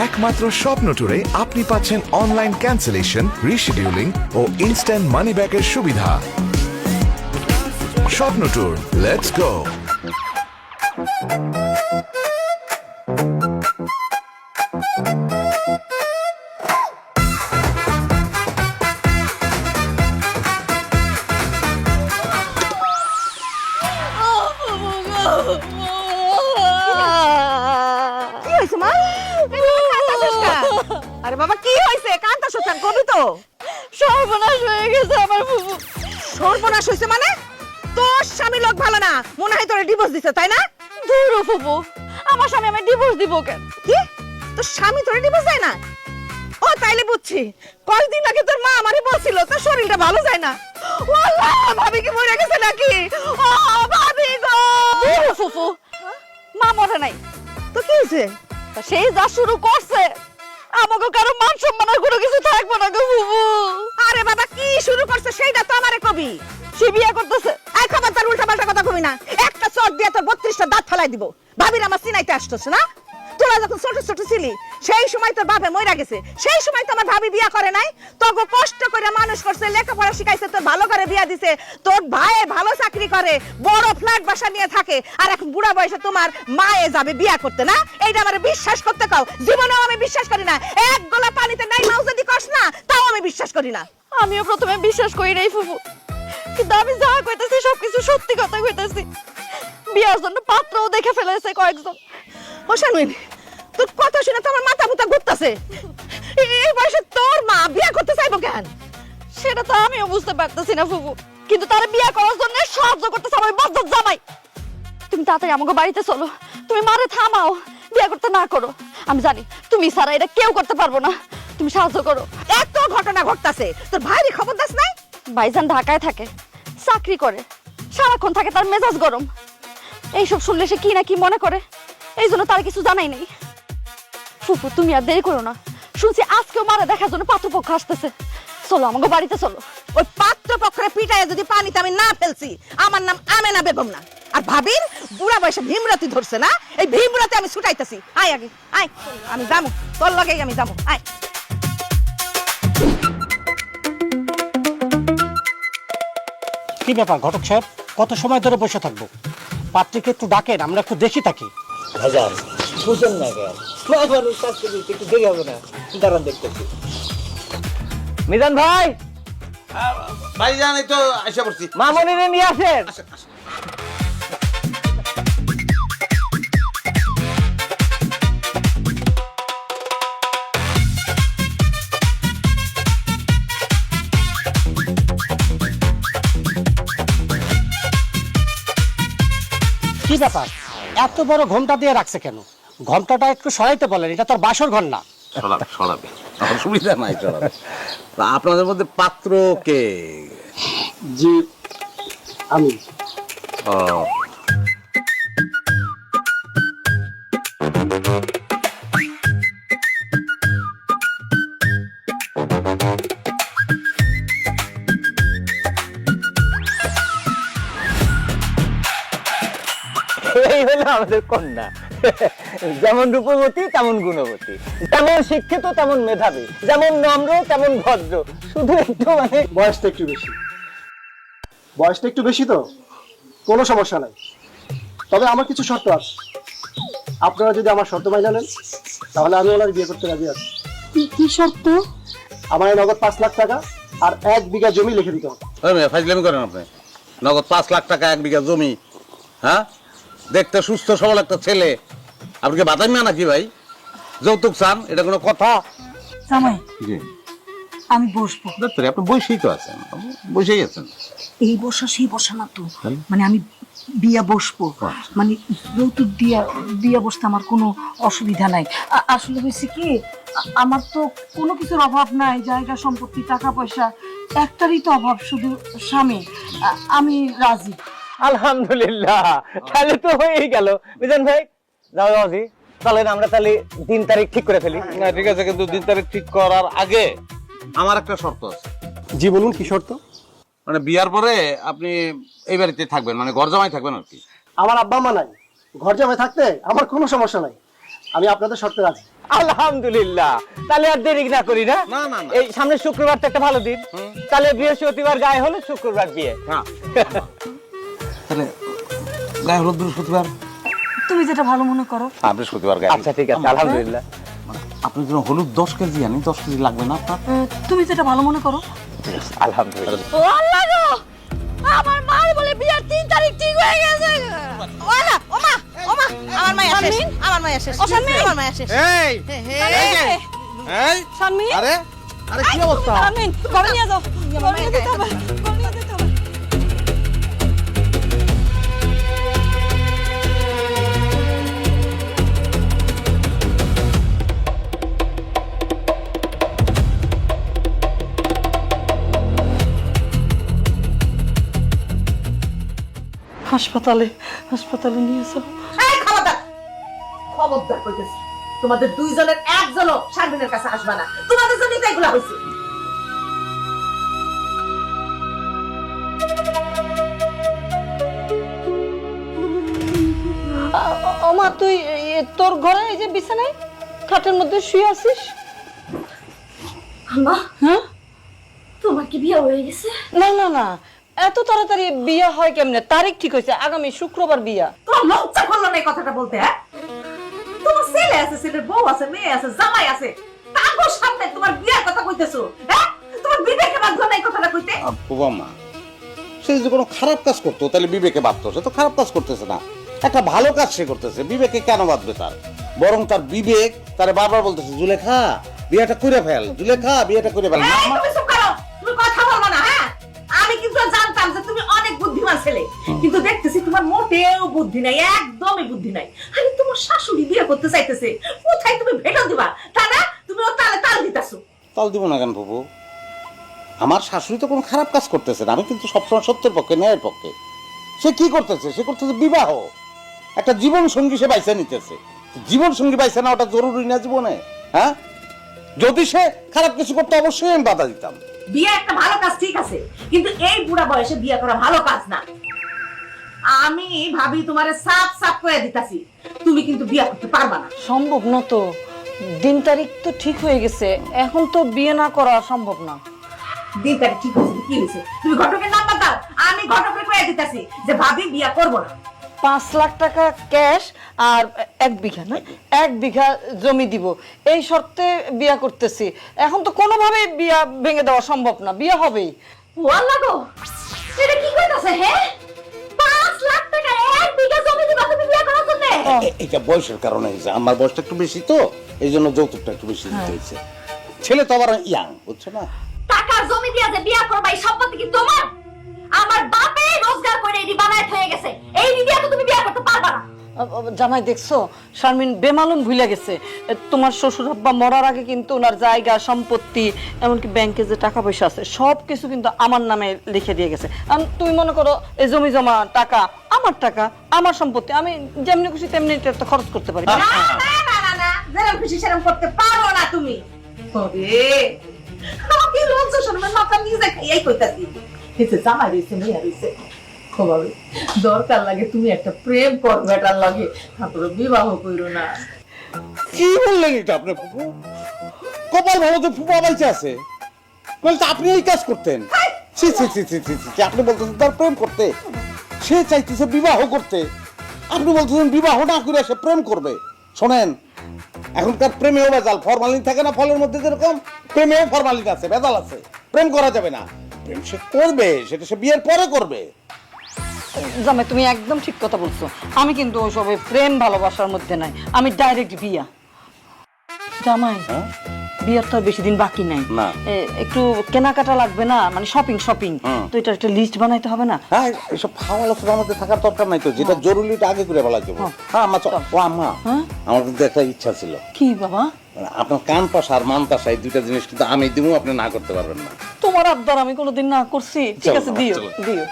একমাত্র স্বপ্ন ট্যুরে আপনি পাচ্ছেন অনলাইন ক্যান্সেলেশন, রিশিডিউলিং ও ইনস্ট্যান্ট মানি ব্যাকের সুবিধা। স্বপ্ন ট্যুর, লেটস গো। কি হয়েছে মা? আরে বাবা কি হয়েছে? কান্তাছো কেন? কবি তো সর্বনাশ হয়ে গেছে আমার ফুফু। সর্বনাশ হয়েছে মানে? তোর স্বামী লোক ভালো না, মনে হয় তোরে ডিভোর্স দিছে, তাই না? দূর ফুফু, আমার স্বামী আমার ডিভোর্স দিব কেন? কি তোর স্বামী তোরে ডিভোর্স দেয় না? ও তাইলে বুঝছি, কয়েকদিন আগে তোর মা আমারে বলছিল তোর শরীরটা ভালো যায় না। ওয়াল্লাহ ভাবি কি মরে গেছে নাকি? ও ভাবি গো! দূর ফুফু, মা মরে নাই তো কি হয়েছে? তা সেই যা শুরু করছে, আমাকে কারো মান সম্মানের কোনো কিছু থাকবো না গো ফুফু। আরে বাবা কি শুরু করছে সেইটা তো আমারে কবি। সে বিয়ে করতেছে। এই খবরদার উল্টা পাল্টা কথা কবি না, একটা চট দিয়ে তোর 32টা দাঁত ফেলাই দিব। ভাবির আমার চিনাইতে আসতেছে না? তোরা যখন ছোট ছোট ছিলি সেই সময় তোর বাপে মইরা গেছে, সেই সময় তো আমার ভাবি বিয়া করে নাই। তোকে কষ্ট করে মানুষ করছে, লেখাপড়া শিখাইছে, তোর ভালো করে বিয়া দিছে। তোর ভাই ভালো চাকরি করে, বড় ফ্ল্যাট বাসা নিয়ে থাকে, আর এখন বুড়া বয়সে তোমার মায়ে যাবে বিয়া করতে না? এইটা আমার বিশ্বাস করতে কাও? জীবনেও আমি বিশ্বাস করি না। এক গোলা পানিতে নাই মাও যদি কস না, তাও আমি বিশ্বাস করি না। আমিও প্রথমে বিশ্বাস করি নাই ফুফু, কিন্তু আমি যা কইতাছি সবকিছু সত্যি কথা কইতাছি। বিয়ার জন্য পাত্রও দেখে ফেলেছে কয়েকজন। ও শারমিন, তোর কথা শুনে তো আমার মাথা মুথা ঘুরতাছে। এই বয়সে তোর মা বিয়া করতে চাইবো কেন? সেটা তো আমিও বুঝতে পারতেছি না ফুফু, কিন্তু তার বিয়ে করার জন্য সাহায্য করতেছে আমার বদ্ধ জামাই। তুমি তাড়াতাড়ি আমাকে বাড়িতে চলো, তুমি মারে থামাও, বিয়ে করতে না করো। আমি জানি তুমি ছাড়া এটা কেউ করতে পারবো না, তুমি সাহায্য করো। এত ঘটনা ঘটতাছে, তোর ভাইয়ের খবর দাস নাই? ভাইজান ঢাকায় থাকে, চাকরি করে, সারাক্ষণ থাকে তার মেজাজ গরম। এইসব শুনলে সে কি না কি মনে করে, এই জন্য তার কিছু জানাই নেই। ফুফু তুমি আর দেরি করো না, শুনছি আজকেও মারা দেখার জন্য পাত্রপক্ষ আসতেছে। চলো আমাকে বাড়িতে চলো। ওই পাত্র পক্ষরে পিটায় যদি পানিতে আমি না ফেলছি, আমার নাম আমেনা বেগম না। আর আর ভাবির বুড়া বয়সে ভীমরাতি ধরছে না, এই ভীমরাতি আমি ছুটাইতেছি। আয় আগে আয়, আমি যাবো তোর লগেই, আমি যাবো আয়। কি ব্যাপার ঘটক সাহেব, কত সময় ধরে বসে থাকবো? পাত্রীকে একটু ডাকেন, আমরা একটু দেখি তাকে। হাজার বুঝেন না কেন, মানুষ কাজকে দিতে একটু দেরি হবে না, দাঁড়ান দেখতেছি। মিজান ভাই, ভাই জানি তো এসে পড়ছি। মামনিরে নিয়ে আসেন। কি ব্যাপার, এত বড় ঘোমটা দিয়ে রাখছে কেন? ঘোমটাটা একটু সরাইতে বলেন, এটা তোর বাসর ঘর না। সরাবে, অসুবিধা নাই, সরাবে। আপনাদের মধ্যে পাত্র কে? জি আমি। ও এই হলো আমাদের কন্যা, যেমন রূপবতী তেমন গুণবতী, যেমন শিক্ষিত তেমন মেধাবী, যেমন নম্র তেমন ভদ্র, শুধু একটু মানে বয়সটা একটু বেশি, বয়সটা একটু বেশি তো কোনো সমস্যা নাই, তবে আমার কিছু শর্ত আছে। আপনারা যদি আমার শর্ত মাই জানেন তাহলে আমি ওনার বিয়ে করতে রাজি আছি। কি শর্ত? আমার নগদ 5 লাখ টাকা আর 1 বিঘা জমি লিখে দিতে হবে। ফাইজলামি করেন আপনি? নগদ 5 লাখ টাকা 1 বিঘা জমি? হ্যাঁ, দেখতে সুস্থ সবল একটা ছেলে, আপনি কি বাদামি নাকি ভাই? যৌতুক চান? এটা কোনো কথা? জামাই জি, আমি বসবো। আপনি বসেই তো আছেন, বসেই আছেন। এই বর্ষা সেই বর্ষা না তো, মানে আমি বিয়া বসবো, মানে যৌতুক দিয়া বসতে আমার কোনো অসুবিধা নাই। আসলে হয়েছে কি, আমার তো কোনো কিছুর অভাব নাই, জায়গা সম্পত্তি টাকা পয়সা একটারই তো অভাব, শুধু স্বামী। আমি রাজি। আলহামদুলিল্লাহ, তাহলে তো হয়েই গেল। মিজান ভাই যাও রাজি, চলেন আমরা তাহলে দিন তারিখ ঠিক করে ফেলি। না ঠিক আছে, কিন্তু দিন তারিখ ঠিক করার আগে আমার একটা শর্ত আছে। জি বলুন, কি শর্ত? মানে বিয়ার পরে আপনি এই বাড়িতে থাকবেন, মানে ঘর জামাই থাকবেন আর কি। আমার আব্বা মা নাই, ঘর জামাই থাকতে আমার কোনো সমস্যা নাই, আমি আপনাদের শর্তে রাজি। আলহামদুলিল্লাহ, তাহলে আর দেরি না করি না। না, না, না। এই সামনে শুক্রবার তো একটা ভালো দিন, তাহলে বৃহস্পতিবার গায়ে হলো, শুক্রবার বিয়ে। হ্যাঁ, তাহলে গায়ে হলুদ বৃহস্পতিবার? তুমি যেটা ভালো মনে করো। হ্যাঁ, বৃহস্পতিবার গায়ে। আচ্ছা ঠিক আছে, আলহামদুলিল্লাহ। আপনি যেন হলুদ 10 কেজি আনি, 10 কেজি লাগবে না আপনার? তুমি যেটা ভালো মনে করো। আলহামদুলিল্লাহ। ও আল্লাহ গো, আমার মার বলে বিয়ার 3 তারিখ ঠিক হয়ে গেছে। ওলা ওমা ওমা, আমার মায়া শেষ, আমার মায়া শেষ, আমার মায়া শেষ। এই এই শানমি, আরে আরে কি অবস্থা? শানমি, ঘরে নিয়ে যাও, ঘরে নিয়ে যেতে হবে, ঘরে নিয়ে যেতে হবে। হাসপাতালে নিয়ে যাও। এই খবরদার, খবরদার কইতেছি, তোমাদের দুইজনের একজনও শারমিনের কাছে আসবে না, তোমাদের জন্যই তো এগুলা হয়েছে। ওমা, তুই তোর ঘরে এই যে বিছানায় খাটের মধ্যে শুয়ে আছিস? আম্মা, হ্যাঁ, তোমার কি বিয়ে হয়ে গেছে? না না না, এত তাড়াতাড়ি বিয়ে হয় কেমনে? তারিখ ঠিক হয়েছে, আগামী শুক্রবার বিয়া। তোমার লজ্জা করলো না এই কথাটা বলতে? হ্যাঁ, তোমার ছেলে আছে, ছেলের বউ আছে, মেয়ে আছে, জামাই আছে, তার সামনে তোমার বিয়ের কথা কইতেছো? হ্যাঁ, তোমার বিবেকে বাঁধলো না এই কথাটা কইতে? বাবা মা, সে যদি কোনো খারাপ কাজ করতো তাহলে বিবেকে বাঁধতো, সে তো খারাপ কাজ করতেছে না, একটা ভালো কাজ সে করতেছে, বিবেকে কেন বাঁধবে তার? বরং তার বিবেক তারে বারবার বলতেছে, জুলেখা বিয়েটা করে ফেল, জুলেখা বিয়েটা করে ফেল। এই, তুমি চুপ করো, তুমি কথা বলবা না। হ্যাঁ, আমি কিন্তু জানতাম যে তুমি অনেক বুদ্ধিমান ছেলে, কিন্তু দেখতেছি তোমার মোটেও বুদ্ধি নাই, একদমই বুদ্ধি নাই। আরে তোমার শাশুড়ি বিয়ে করতে চাইতেছে, কোথায় তুমি ভেটো দিবা? তা না, তুমি ও তালে তাল দিতেছো। তাল দিব না কেন বাবু? আমার শাশুড়ি তো কোনো খারাপ কাজ করতেছে না, আমি কিন্তু সবসময় সত্যের পক্ষে, ন্যায়ের পক্ষে। সে কি করতেছে? সে করতেছে বিবাহ, একটা জীবন সঙ্গী সে বাইছে নিতেছে। জীবন সঙ্গী বাইছে না ওটা জরুরি না জীবনে? হ্যাঁ, যদি সে খারাপ কিছু করতে অবশ্যই আমি বাধা দিতাম। বিয়ে একটা ভালো কাজ ঠিক আছে, কিন্তু এই বুড়া বয়সে বিয়ে করা ভালো কাজ না। আমি ভাবি তোমারে সাপ সাপ করে দিতাছি, তুমি কিন্তু বিয়া করতে পারবা না। সম্ভব না তো, দিন তারিখ তো ঠিক হয়ে গেছে, এখন তো বিয়ে না করা সম্ভব না। দিন তারিখ ঠিক হয়েছে কি হয়েছে? তুমি ঘটকের নাম্বার দাও, আমি ঘটকের করে দিতাছি যে ভাবি বিয়া করবো না। 5 লাখ টাকা ক্যাশ আর 1 বিঘা না 1 বিঘা জমি দিব, এই শর্তে বিয়া করতেছি। এখন তো কোনোভাবেই বিয়া ভেঙে দেওয়া সম্ভব না, বিয়া হবেই। ওয়াল্লাহ গো, এটা কি কইতাছে? হ্যাঁ, 5 লাখ টাকা 1 বিঘা জমি দিবা তুমি বিয়া করার জন্য? এটা বয়সের কারণে হয়েছে, আমার বয়সটা একটু বেশি তো, এই জন্য যৌতুকটা একটু বেশি দিতে হয়েছে। ছেলে তো আবার ইয়াং, বুঝছো না? টাকার জমি দিয়া যে বিয়া করবা এই সম্পত্তি কি তোমার? আমার বাপে রোজগার করে এডি বানায় হয়ে গেছে, এই দিয়া তো তুমি বিয়া করতে পারবা না। জামাই দেখছো, শারমিন বেমালুম ভুলে গেছে তোমার শ্বশুর আব্বা মরার আগে কিন্তু ওনার জায়গা সম্পত্তি এমনকি ব্যাংকে যে টাকা পয়সা আছে সব কিছু কিন্তু আমার নামে লিখে দিয়ে গেছে। তুমি মনে করো এই জমি জমা টাকা আমার সম্পত্তি, আমি যেমনি খুশি তেমনি তো খরচ করতে পারি। না না না না না, যেরকম খুশি সেরকম করতে পারো না তুমি। ওরে আমি লজ্জা শরমের মাথা নিজে খাইয়াই কইতাছি, কিছু জামাই রইছে মেয়া রইছে, খোবাবে দরকার লাগে তুমি একটা প্রেম করবে, এটার লাগে তারপরে বিবাহ কইরো না। কি বললেন এটা আপনি ফুপু? কপাল ভালো তো ফুপু বাইচে আছে, বলতে আপনি এই কাজ করতেন? ছি ছি ছি ছি ছি ছি, আপনি বলতেছেন তার প্রেম করতে, সে চাইতেছে বিবাহ করতে, আপনি বলতেছেন বিবাহ না করে সে প্রেম করবে। শোনেন, এখনকার প্রেমেও ভেজাল, ফরমালিন থাকে না ফলের মধ্যে, যেরকম প্রেমেও ফরমালিন আছে, ভেজাল আছে, প্রেম করা যাবে না। প্রেম সে করবে, সেটা সে বিয়ের পরে করবে। জামাই তুমি একদম ঠিক কথা বলছো, আমি কিন্তু ওইসবে প্রেম ভালোবাসার মধ্যে নাই, আমি ডাইরেক্ট বিয়া। জামাই বিয়ার তো আর বেশি দিন বাকি নাই, না। একটু কেনাকাটা লাগবে না, মানে শপিং তো এটা একটা লিস্ট বানাইতে হবে না? হ্যাঁ, এসব খাওয়া লোকের আমাদের থাকার দরকার নাই তো, যেটা জরুরি ওটা আগে করে বলা যাবে। হ্যাঁ আম্মা, ও আম্মা, আমার কিন্তু একটা ইচ্ছা ছিল। কি বাবা? আপনার কান পাশা আর মান পাশা এই দুইটা জিনিস কিন্তু আমি দিব, আপনি না করতে পারবেন না। তোমার আবদার আমি কোনোদিন না করছি, ঠিক আছে দিও দিও।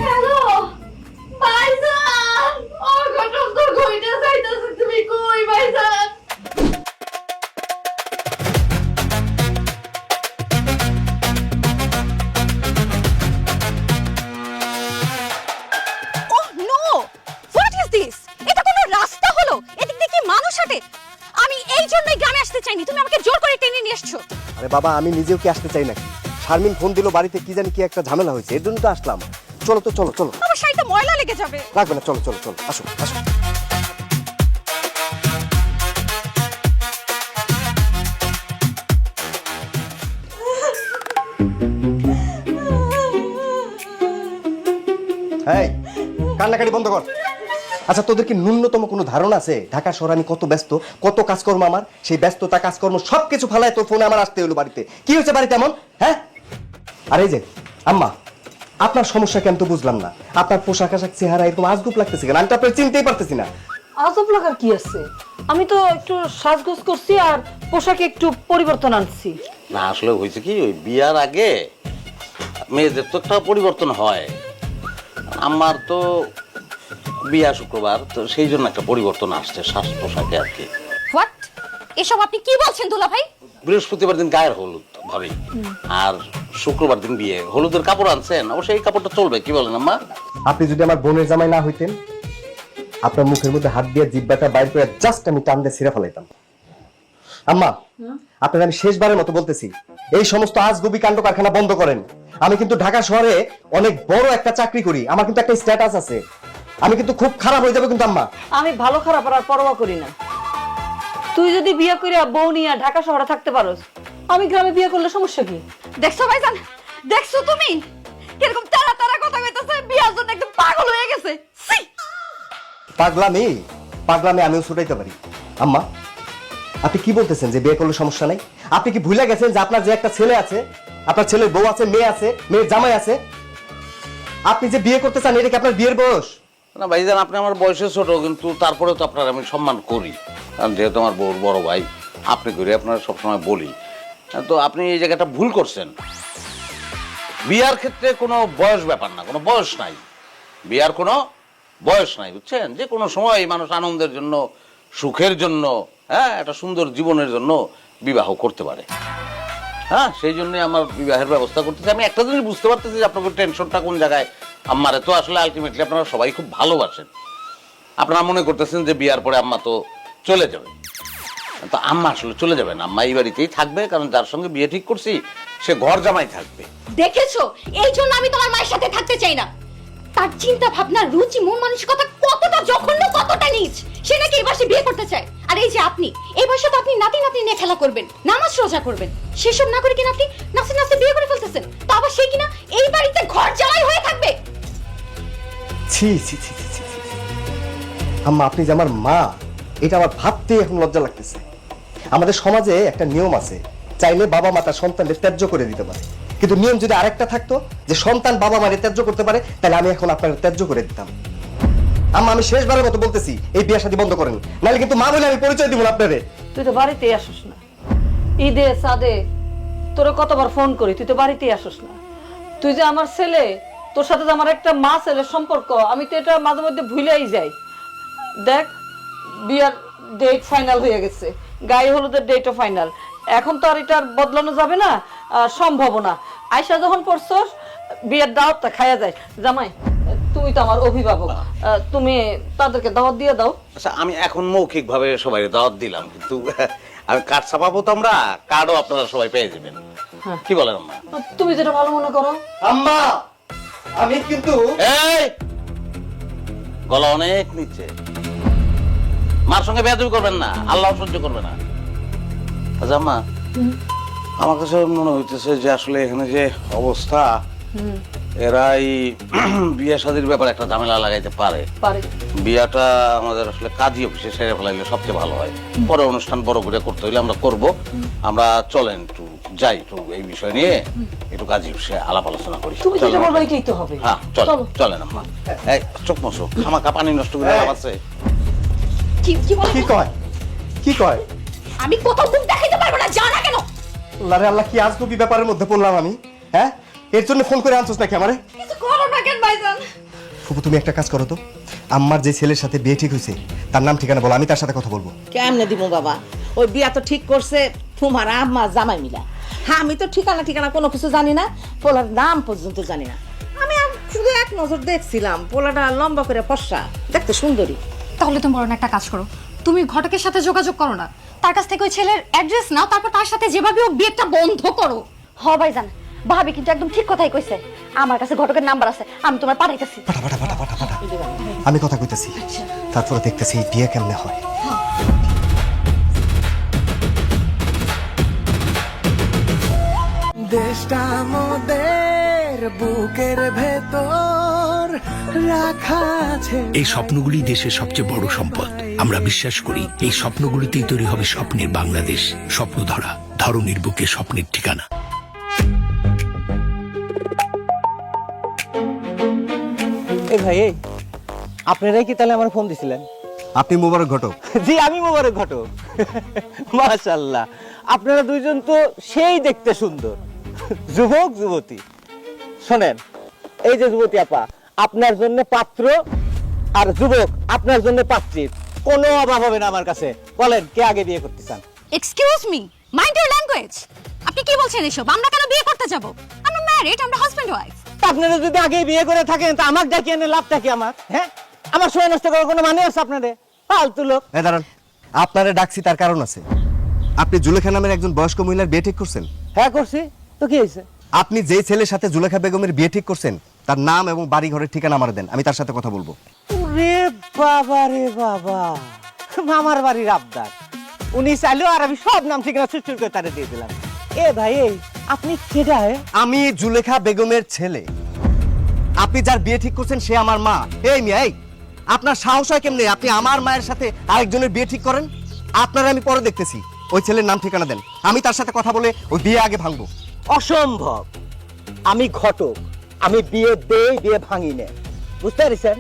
হ্যালো ভাইজান, অঘটন তো কইতে চাইতাছে, তুমি কই ভাইজান? Oh no, what is this? এটা কোনো রাস্তা হলো? এদিক দিয়ে কি মানুষ হাঁটে? আমি এই জন্যই গ্রামে আসতে চাইনি, তুমি আমাকে জোর করে টেনে নিয়ে এসছো। আরে বাবা, আমি নিজেও কি আসতে চাই নাকি? শারমিন ফোন দিল বাড়িতে, কি জানি কি একটা ঝামেলা হয়েছে, এর জন্য তো আসলাম। চলো তো, চলো চলো। আমার শাড়িতে ময়লা লেগে যাবে। লাগবে না, চলো চলো চলো, আসো আসো। এই কান্নাকাটি বন্ধ কর। আচ্ছা, তোদের কি ন্যূনতম কোনো ধারণা আছে ঢাকা শহরে আমি কত ব্যস্ত, কত কাজকর্ম আমার? সেই ব্যস্ততা কাজকর্ম সবকিছু ফালায় তোর ফোনে আমার আসতে হলো বাড়িতে। কি হয়েছে বাড়িতে এমন? হ্যাঁ, আর এই যে আম্মা, আপনার সমস্যা কেন তো বুঝলাম না। আপনার পোশাক আশাক চেহারা এরকম আজগুব লাগতেছে কেন? আমি তো আপনার চিনতেই পারতেছি না। আজব লাগার কি আছে? আমি তো একটু সাজগোজ করছি আর পোশাকে একটু পরিবর্তন আনছি। না, আসলে হয়েছে কি, ওই বিয়ার আগে মেয়েদের তো একটা পরিবর্তন হয়। আমার তো বিয়া শুক্রবার, তো সেই জন্য একটা পরিবর্তন আসছে শ্বাস পোশাকে আর কি। হোয়াট? এসব আপনি কি বলছেন দুলা ভাই? বৃহস্পতিবার দিন গায়ের হলুদ ভাবি, আর শুক্রবার দিন বিয়ে। হলুদের কাপড় আনছেন, অবশ্যই এই কাপড়টা চলবে, কি বলেন আম্মা? আপনি যদি আমার বোনের জামাই না হইতেন, আপনার মুখের মধ্যে হাত দিয়ে জিব্বাটা বাইর করে জাস্ট আমি টান দিয়ে ছিঁড়ে ফেলাইতাম। আম্মা, আপনার আমি শেষবারের মতো বলতেছি, এই সমস্ত আজগুবি কাণ্ড কারখানা বন্ধ করেন। আমি কিন্তু ঢাকা শহরে অনেক বড় একটা চাকরি করি, আমার কিন্তু একটা স্ট্যাটাস আছে। আমি কিন্তু খুব খারাপ হয়ে যাবে কিন্তু আম্মা। আমি ভালো খারাপ আর পরোয়া করি না। তুই যদি বিয়ে করে বউ নিয়ে ঢাকা শহরে থাকতে পারোস, আমি গ্রামে বিয়ে করলে সমস্যা কি? দেখছো ভাইজান, দেখছো তুমি কিরকম তারা তারা কথা কইতাছে, বিয়ার জন্য একদম পাগল হয়ে গেছে। সি পাগলামি আমিও ছুটাইতে পারি। আম্মা, আপনি কি বলতেছেন যে বিয়ে করলে সমস্যা নাই? আপনি কি ভুলে গেছেন যে আপনার যে একটা ছেলে আছে, আপনার ছেলের বউ আছে, মেয়ে আছে, মেয়ের জামাই আছে? আপনি যে বিয়ে করতে চান, এটা কি আপনার বিয়ের বয়স? না ভাইজান, আপনি আমার বয়সে ছোট, কিন্তু তারপরেও তো আপনার আমি সম্মান করি, কারণ যেহেতু আমার বউর বড় ভাই আপনি করে আপনারা সবসময় বলি। তো আপনি এই জায়গাটা ভুল করছেন। বিয়ার ক্ষেত্রে কোনো বয়স ব্যাপার না, কোনো বয়স নাই, বিয়ার কোনো বয়স নাই, বুঝছেন? যে কোনো সময় মানুষ আনন্দের জন্য সুখের জন্য, হ্যাঁ একটা সুন্দর জীবনের জন্য বিবাহ করতে পারে। হ্যাঁ সেই জন্যই আমার বিবাহের ব্যবস্থা করতেছি। আমি একটা জিনিস বুঝতে পারতেছি যে আপনাদের টেনশনটা কোন জায়গায়। আমারে তো আসলে আলটিমেটলি আপনারা সবাই খুব ভালোবাসেন। আপনারা মনে করতেছেন যে বিয়ার পরে আম্মা তো চলে যাবে, তো আম্মা আসলে চলে যাবে না, আম্মা এই বাড়িতেই থাকবে, কারণ যার সঙ্গে বিয়ে ঠিক করছি সে ঘর জামাই থাকবে। দেখেছো, এই জন্য আমি তোমার মায়ের সাথে থাকতে চাই না। তার চিন্তা ভাবনা, রুচি, মন মানসিকতা কতটা জঘন্য, কতটা নীচ। সে নাকি এই বয়সে বিয়ে করতে চায়। আর এই যে আপনি, এই বয়সে তো আপনি নাতি নাতনি নিয়ে খেলা করবেন, নামাজ রোজা করবেন, সেসব না করে কিনা আপনি নাচে নাচে বিয়ে করে ফেলতেছেন। তা আবার সে কিনা এই বাড়িতে ঘর জামাই হয়ে থাকবে। ছি ছি ছি ছি ছি ছি। আম্মা, আপনি যে আমার মা, এটা আমার ভাবতেই এখন লজ্জা লাগতেছে। আমাদের সমাজে একটা নিয়ম আছে, চাইলে বাবা মা তার সন্তানদের ত্যায্য করে দিতে পারে, কিন্তু নিয়ম যদি আরেকটা থাকতো যে সন্তান বাবা মারে ত্যায্য করতে পারে, তাহলে আমি এখন আপনার ত্যায্য করে দিতাম। আম্মা, আমি শেষবারের মতো বলতেছি, এই বিয়ে শাদী বন্ধ করেন, নাহলে কিন্তু মা বলে আমি পরিচয় দিব না আপনারে। তুই তো বাড়িতেই আসিস না, ঈদে সাদে তোরা কতবার ফোন করি, তুই তো বাড়িতেই আসিস না। তুই যে আমার ছেলে, তোর সাথে যে আমার একটা মা ছেলের সম্পর্ক, আমি তো এটা মাঝে মধ্যে ভুলেই যাই। দেখ, বিয়ার ডেট ফাইনাল হয়ে গেছে, গায়ে হলুদের ডেটও ফাইনাল। এখন তো আর এটা আর বদলানো যাবে না, সম্ভব না। আয়সা যখন পড়ছস, বিয়ের দাওয়াতটা খায়া যায়। জামাই, তুমি তো আমার অভিভাবক, তুমি তাদেরকে দাওয়াত দিয়ে দাও। আচ্ছা, আমি এখন মৌখিক ভাবে সবাই দাওয়াত দিলাম, কিন্তু আমি কার্ড ছাপাবো তো, আমরা কার্ডও আপনারা সবাই পেয়ে যাবেন। কি বলেন আম্মা? তুমি যেটা ভালো মনে করো। আম্মা, আমি কিন্তু এই গলা অনেক নিচে, মার সঙ্গে বেয়াদবি করবেন না, আল্লাহ সহ্য করবে না। আচ্ছা আম্মা, আমার কাছে মনে হইতেছে যে আসলে এখানে যে অবস্থা, এরাই বিয়ে শাদীর ব্যাপারে একটা ঝামেলা লাগাইতে পারে। বিয়াটা আমাদের আসলে কাজী অফিসে সেরে ফেলাইলে সবচেয়ে ভালো হয়। পরে অনুষ্ঠান বড় করে করতে হইলে আমরা করব। আমরা চলেন একটু যাই, একটু এই বিষয় নিয়ে একটু কাজী অফিসে আলাপ আলোচনা করি। তুমি যেটা বলবে এটাই তো হবে। হ্যাঁ চলেন আম্মা। এই চোখ মশো, খামাখা পানি নষ্ট করে লাভ আছে? কি কয়, কি কয়? আমি কোথাও মুখ দেখাইতে পারবো না, জানা কেন? আল্লাহ রে আল্লাহ, কি আজগুবি ব্যাপারের মধ্যে পড়লাম আমি। হ্যাঁ, এর জন্য ফোন করে আনছোস নাকি আমারে? কিছু করো না কেন ভাইজান? ফুপু, তুমি একটা কাজ করো তো, আম্মার যে ছেলের সাথে বিয়ে ঠিক হয়েছে তার নাম ঠিকানা বলো, আমি তার সাথে কথা বলবো। কেমনে দিব বাবা? ওই বিয়া তো ঠিক করছে তোমার আম্মা জামাই মিলা। হ্যাঁ, আমি তো ঠিকানা কোনো কিছু জানি না, পোলার নাম পর্যন্ত জানি না। আমি শুধু এক নজর দেখছিলাম, পোলাটা লম্বা করে ফর্সা, দেখতে সুন্দরী। তাহলে তুমি বড় একটা কাজ করো, তুমি ঘটকের সাথে যোগাযোগ করো না, তার কাছ থেকে ওই ছেলের অ্যাড্রেস নাও, তারপর তার সাথে যেভাবে হোক বিয়েটা বন্ধ করো। হ ভাইজান, ভাবি কিন্তু একদম ঠিক কথাই কইছে। আমার কাছে ঘটকের নাম্বার আছে, আমি তোমার পাঠাইতেছি। আমি কথা কইতেছি, তারপরে দেখতেছি এই বিয়ে কেমনে হয়। দেশটা মোদের বুকের ভেতর রাখা আছে। এই স্বপ্নগুলি দেশের সবচেয়ে বড় সম্পদ। আমরা বিশ্বাস করি এই স্বপ্নগুলিতেই তৈরি হবে স্বপ্নের বাংলাদেশ। স্বপ্নধারা, ধরনীর বুকে স্বপ্নের ঠিকানা। এই ভাই, এই আপনারাই কি তাহলে আমার ফোন দিছিলেন? আপনি মোবারক ঘটক? জি, আমি মোবারক ঘটক। মাশাআল্লাহ, আপনারা দুইজন তো সেই দেখতে সুন্দর, যুবক যুবতী। শোনেন, এই যে যুবতী আপা, আপনার জন্য পাত্র, আর যুবক আপনার জন্য পাত্রীর কোনো অভাব হবে না আমার কাছে। বলেন, কে আগে বিয়ে করতে চান? Excuse me, mind your language. আপনি কি বলছেন এসব? আমরা কেন বিয়ে করতে যাব? আমরা ম্যারিড, আমরা হাজবেন্ড ওয়াইফ। আপনারা যদি আগে বিয়ে করে থাকেন তা আমাকে ডাকিয়ে এনে লাভটা কি আমার? হ্যাঁ, আমার সময় নষ্ট করার কোনো মানে আছে আপনাদের? ফালতু লোক। দাঁড়ান, আপনারা ডাকছি তার কারণ আছে। আপনি জুলেখা নামের একজন বয়স্ক মহিলার বিয়ে ঠিক করছেন? হ্যাঁ করছি, তো কি হয়েছে? আপনি যেই ছেলের সাথে জুলেখা বেগমের বিয়ে ঠিক করছেন তার নাম এবং বাড়ি ঘরের ঠিকানা আমার দেন, আমি তার সাথে কথা বলবো। রে বাবা রে বাবা, মামার বাড়ির আবদার। উনি চাইলেও আর আমি সব নাম ঠিকানা চুরচুর করে তারে দিয়ে দিলাম। এ ভাই, এই আপনি কেডা? আমি জুলেখা বেগমের ছেলে। আপনি যার বিয়ে ঠিক করছেন সে আমার মা। এই মিয়া, এই আপনার সাহস হয় কেমনে আপনি আমার মায়ের সাথে আরেকজনের বিয়ে ঠিক করেন? আপনারা আমি পরে দেখতেছি, ওই ছেলের নাম ঠিকানা দেন, আমি তার সাথে কথা বলে ওই বিয়ে আগে ভাঙবো। অসম্ভব, আমি ঘটক, আমি বিয়ে দেই, বিয়ে ভাঙি না, বুঝতে পারছেন?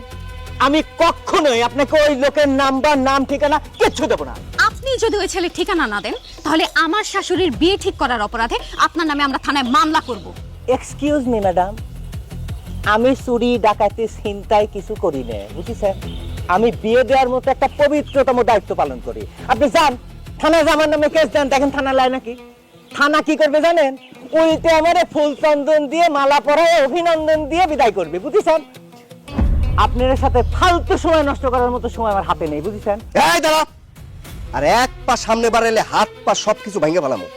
আমি কখনোই আপনাকে ওই লোকের নাম্বার, নাম ঠিকানা কিচ্ছু দেবো না। আপনি যদি ওই ছেলের ঠিকানা না দেন, তাহলে আমার শাশুড়ির বিয়ে ঠিক করার অপরাধে আপনার নামে আমরা থানায় মামলা করব। এক্সকিউজ মি ম্যাডাম, আমি চুরি ডাকাতি ছিনতাই কিছু করি না, বুঝেছেন? আমি বিয়ে দেওয়ার মতো একটা পবিত্রতম দায়িত্ব পালন করি। আপনি যান থানায় আমার নামে কেস দেন, দেখেন থানা লাই নাকি। থানা কি করবে জানেন? উল্টে আমারে ফুল চন্দন দিয়ে মালা পরায় অভিনন্দন দিয়ে বিদায় করবে, বুঝেছেন? আপনার সাথে ফালতু সময় নষ্ট করার মতো সময় আমার হাতে নেই, বুঝেছেন? এই দাঁড়া, আর এক পা সামনে বাড়াইলে হাত পা সবকিছু ভেঙে ফেলামো।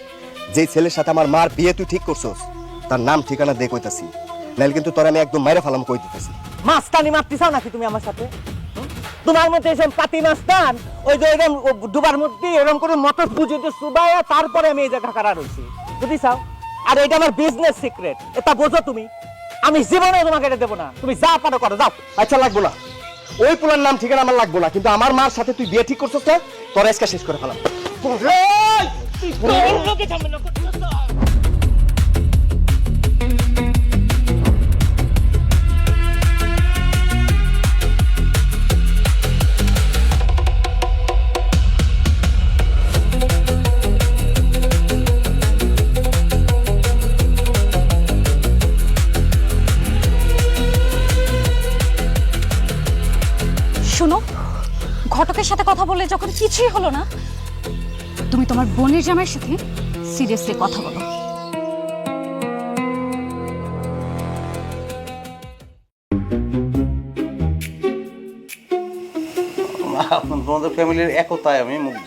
যে ছেলের সাথে আমার মার বিয়ে তুই ঠিক করছস তার নাম ঠিকানা দিয়ে কইতাছি, নাইলে কিন্তু তোর আমি একদম মাইরা ফেলাম কই দিতেছি। মাস্তানি মারতে চাও নাকি তুমি আমার সাথে? তোমার মধ্যে এসব পাতি মাস্তান ওই যে এরকম ডুবার মধ্যে এরকম করে মটর পুজোতে সুবাইয়া তারপরে আমি এই জায়গা খাড়া রয়েছি, বুঝিসাও? আর এটা আমার বিজনেস সিক্রেট, এটা বোঝো তুমি। আমি জীবনে তোমাকে এটা দেবো না, তুমি যা পারো করো, যাও। আচ্ছা লাগবো না, ওই পোলার নাম ঠিকানা আমার লাগবো না, কিন্তু আমার মার সাথে তুই বিয়ে ঠিক করছস না, তোর আজকে শেষ করে ফেলাম। শোনো, ঘটকের সাথে কথা বলে যখন কিছুই হলো না, তুমি তোমার বোনের জামাইয়ের সাথে সিরিয়াসলি কথা বলো। তোমাদের ফ্যামিলির একতায় আমি মুগ্ধ।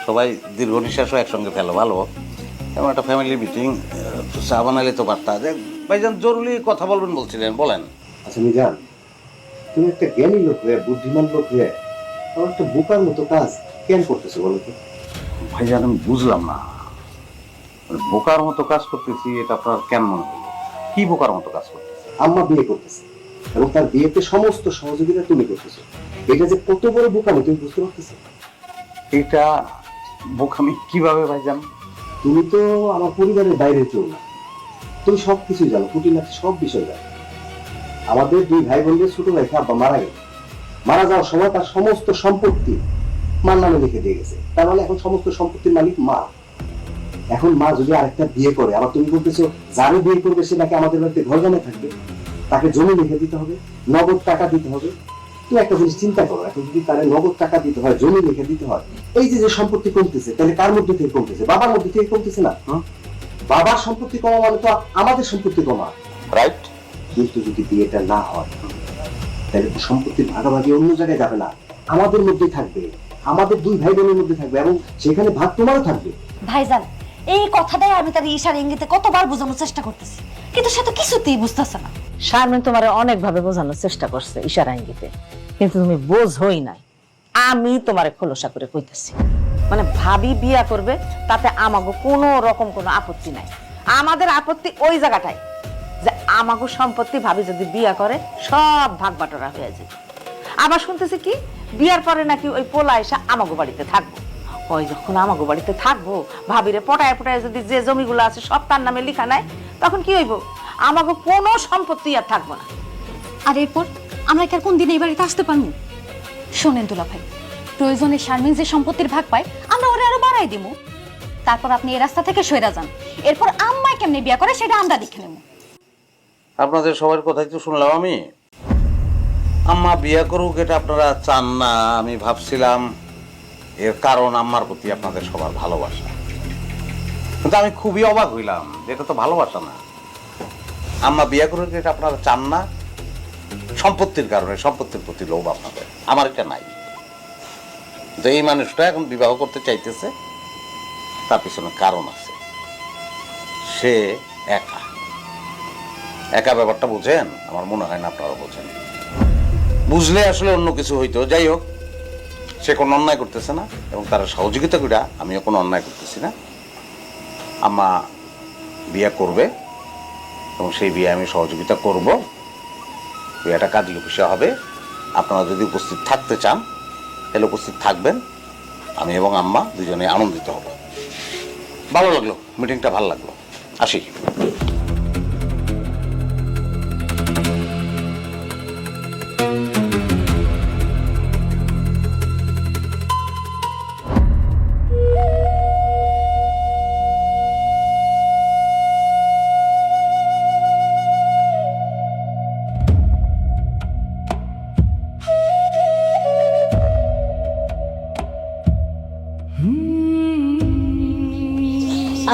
সবাই দীর্ঘ নিঃশ্বাসও একসঙ্গে ফেলো, ভালো। এমন একটা ফ্যামিলি মিটিং, চা বানালে তো পারতা। ভাইজান জরুরি কথা বলবেন বলছিলেন, বলেন। আচ্ছা মিজান, তুমি একটা জ্ঞানী লোক হয়ে, বুদ্ধিমান লোক হয়ে আমার একটা বোকার মতো কাজ কেন করতেছো বলো তো? ভাইজান আমি বুঝলাম না, বোকার মতো কাজ করতেছি এটা আপনার কেন মনে হলো? কি বোকার মতো কাজ করতেছি? আম্মা বিয়ে করতেছে এবং তার বিয়েতে সমস্ত সহযোগিতা তুমি করতেছো, এটা যে কত বড় বোকামি তুমি বুঝতে পারতেছো? এটা বোকামি কিভাবে ভাইজান? তুমি তো আমার পরিবারের বাইরে কেউ না, তুমি সবকিছু জানো, খুঁটিনাটি সব বিষয় জানো। আমাদের দুই ভাই বোনদের ছোট ভাই আব্বা মারা গেছে, মারা যাওয়ার সময় তার সমস্ত সম্পত্তি মার নামে লিখে দিয়ে গেছে। তার মানে এখন সমস্ত সম্পত্তির মালিক মা। এখন মা যদি আরেকটা বিয়ে করে, আবার তুমি বলতেছো যারে বিয়ে করবে সে নাকি আমাদের বাড়িতে ঘর জমে থাকবে, তাকে জমি লিখে দিতে হবে, নগদ টাকা দিতে হবে। তুমি একটা জিনিস চিন্তা করো, এখন যদি তার নগদ টাকা দিতে হয়, জমি লিখে দিতে হয়, এই যে যে সম্পত্তি কমতেছে, তাহলে কার মধ্যে থেকে কমতেছে? বাবার মধ্যে থেকে কমতেছে না? বাবার সম্পত্তি কমা মানে তো আমাদের সম্পত্তি কমা, রাইট? কিন্তু যদি বিয়েটা না হয় তাহলে তো সম্পত্তির ভাগাভাগি অন্য জায়গায় যাবে না, আমাদের মধ্যেই থাকবে, আমাদের দুই ভাই বোনের মধ্যে থাকবে, এবং সেখানে ভাগ তোমারও থাকবে। ভাইজান, এই কথাটাই আমি তার ইশার ইঙ্গিতে কতবার বোঝানোর চেষ্টা করতেছি, কিন্তু সে তো কিছুতেই বুঝতেছে না। শারমিন তোমার অনেকভাবে বোঝানোর চেষ্টা করছে ইশারা ইঙ্গিতে, কিন্তু তুমি বোঝই নাই। আমি তোমারে খোলসা করে কইতেছি, মানে ভাবি বিয়া করবে তাতে আমাগো কোনো রকম কোনো আপত্তি নাই। আমাদের আপত্তি ওই জায়গাটায় যে আমাগো সম্পত্তি ভাবি যদি বিয়া করে সব ভাগ বাটোরা হয়ে যায়। আবার শুনতেছি কি বিয়ার পরে নাকি ওই পোলা এসে আমাগো বাড়িতে থাকবো। ওই যখন আমাগো বাড়িতে থাকবো, ভাবিরে পটায় পটায় যদি যে জমিগুলো আছে সব তার নামে লেখা নাই, তখন কি হইব? আমাগো কোনো সম্পত্তি আর থাকবো না। আর এরপর আমরা কি আর কোন দিন এই বাড়িতে আসতে পারবো? শোনেন দুলা ভাই, প্রয়োজনে শারমিন যে সম্পত্তির ভাগ পায় আমরা ওরে আরো বাড়াই দিব। তারপর আপনি এই রাস্তা থেকে সরে যান, এরপর আম্মায় কেমনে বিয়া করে সেটা আমরা দেখে নেব। আপনাদের সবার কথাই তো শুনলাম আমি। আম্মা বিয়ে করুক এটা আপনারা চান না, আমি ভাবছিলাম এর কারণ আম্মার প্রতি আপনাদের সবার ভালোবাসা। কিন্তু আমি খুবই অবাক হইলাম, এটা তো ভালোবাসা না। আম্মা বিয়ে করুক এটা আপনারা চান না সম্পত্তির কারণে, সম্পত্তির প্রতি লোভ আপনাদের। আমার এটা নাই। তো এই মানুষটা এখন বিবাহ করতে চাইতেছে, তার পিছনে কারণ আছে। সে একা একা ব্যাপারটা বুঝেন? আমার মনে হয় না আপনারা বোঝেন। বুঝলে আসলে অন্য কিছু হইতো। যাই হোক, সে কোনো অন্যায় করতেছে না এবং তার সহযোগিতা করে আমিও কোনো অন্যায় করতেছি না। আম্মা বিয়ে করবে এবং সেই বিয়ে আমি সহযোগিতা করব। বিয়েটা কাজী অফিসে হবে। আপনারা যদি উপস্থিত থাকতে চান তাহলে উপস্থিত থাকবেন। আমি এবং আম্মা দুজনে আনন্দিত হব। ভালো লাগলো, মিটিংটা ভালো লাগলো। আসি।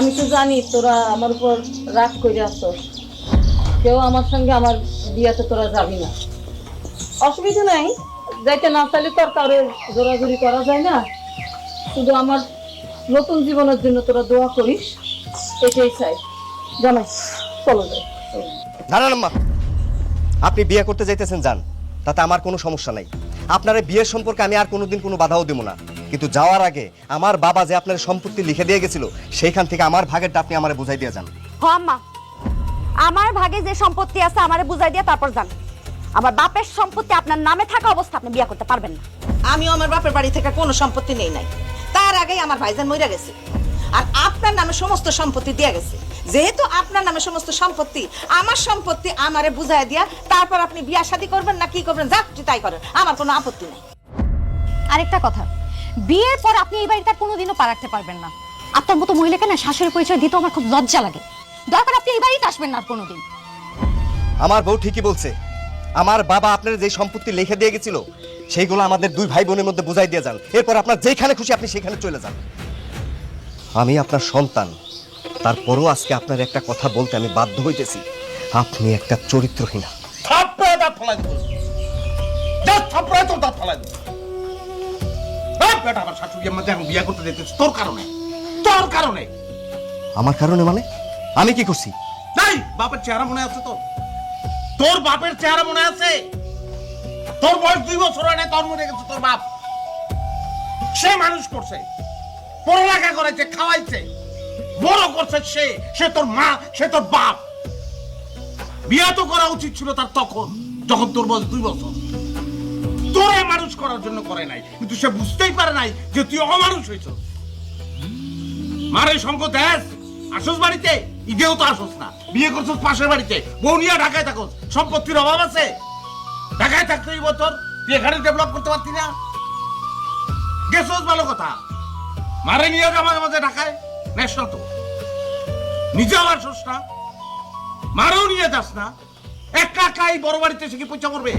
আমি তো জানি তোরা আমার উপর রাগ করে আসছস, কেউ আমার সঙ্গে আমার বিয়াতে তোরা যাবি না। অসুবিধা নাই, যাইতে না চাইলে তোর কারো জোরাজুরি করা যায় না। শুধু আমার নতুন জীবনের জন্য তোরা দোয়া করিস, এটাই চাই। জানাই চলো যাই। দাঁড়ান আম্মা, আপনি বিয়ে করতে যাইতেছেন যান, তাতে আমার কোনো সমস্যা নাই। আপনার এই বিয়ের সম্পর্কে আমি আর কোনোদিন কোনো বাধাও দেবো না, কিন্তু যাওয়ার আগে আমার বাবা যে আপনার সম্পত্তি লিখে দিয়ে গেছিল সেইখান থেকে আমার ভাগেরটা আপনি আমারে বুঝাই দিয়ে যান। হ আম্মা, আমার ভাগে যে সম্পত্তি আছে আমারে বুঝাই দিয়ে তারপর যান। আমার বাপের সম্পত্তি আপনার নামে থাকা অবস্থা আপনি বিয়ে করতে পারবেন না। আমিও আমার বাপের বাড়ি থেকে কোনো সম্পত্তি নেই নাই, তার আগেই আমার ভাইজান মইরা গেছে, আর আপনার নামে সমস্ত সম্পত্তি দিয়া গেছে। যেহেতু আপনার নামে সমস্ত সম্পত্তি, আমার সম্পত্তি আমারে বুঝাই দিয়া তারপর আপনি বিয়া শাদী করবেন না কি করবেন যা খুশি তাই করেন, আমার কোনো আপত্তি নেই। আরেকটা কথা, বিয়ের পর আপনি এই বাড়িটা কোনোদিনও পা রাখতে পারবেন না। আপনার মতো মহিলাকে না শাশুড়ি পরিচয় দিতে আমার খুব লজ্জা লাগে। দরকার আপনি এই বাড়িতে আসবেন না আর কোনোদিন। আমার বউ ঠিকই বলছে, আমার বাবা আপনার যে সম্পত্তি লিখে দিয়ে গেছিল সেইগুলো আমাদের দুই ভাই বোনের মধ্যে বুঝাই দিয়ে যান, এরপর আপনার যেখানে খুশি আপনি সেখানে চলে যান। আমি আপনার সন্তান, তারপরও আজকে আপনার একটা কথা বলতে আমি বাধ্য হইতেছি, আপনি একটা চরিত্রহীনা। থাপ্পড়ে দাঁত ফেলাই দেবো, জাস্ট থাপ্পড়ে তোর দাঁত ফেলাই দেবো। এই বেটা, আমার শাশুড়ি আম্মা এখন বিয়ে করতে যেতেছে তোর কারণে, তোর কারণে। আমার কারণে মানে? আমি কি করছি? নাই, বাপের চেহারা মনে আছে তোর? তোর বাপের চেহারা মনে আছে? তোর বয়স 2 বছর হয় না, তোর মরে গেছে তোর বাপ। সে মানুষ করছে, পড়ালেখা করেছে, খাওয়াইছে, বড় করছে সে। সে তোর মা, সে তোর বাপ। বিয়ে তো করা উচিত ছিল তার তখন, যখন তোর বয়স 2 বছর। তোরে মানুষ করার জন্য করে নাই, কিন্তু সে বুঝতেই পারে নাই যে তুই অমানুষ হয়েছ। মারে সঙ্গ দেশ আসস বাড়িতে, ঈদেও তো আসস না, বিয়ে করছস পাশের বাড়িতে, বউ নিয়ে ঢাকায় থাকস, সম্পত্তির অভাব আছে। ঢাকায় থাকতে এই বছর তুই এখানে ডেভেলপ করতে পারতি না? গেছস ভালো কথা, মারে নিয়ে মাঝে মাঝে ঢাকায় নেস না তো, নিজেও আসস না, মারেও নিয়ে যাস না, একা একা এই বড় বাড়িতে এসে কি পয়সা করবে?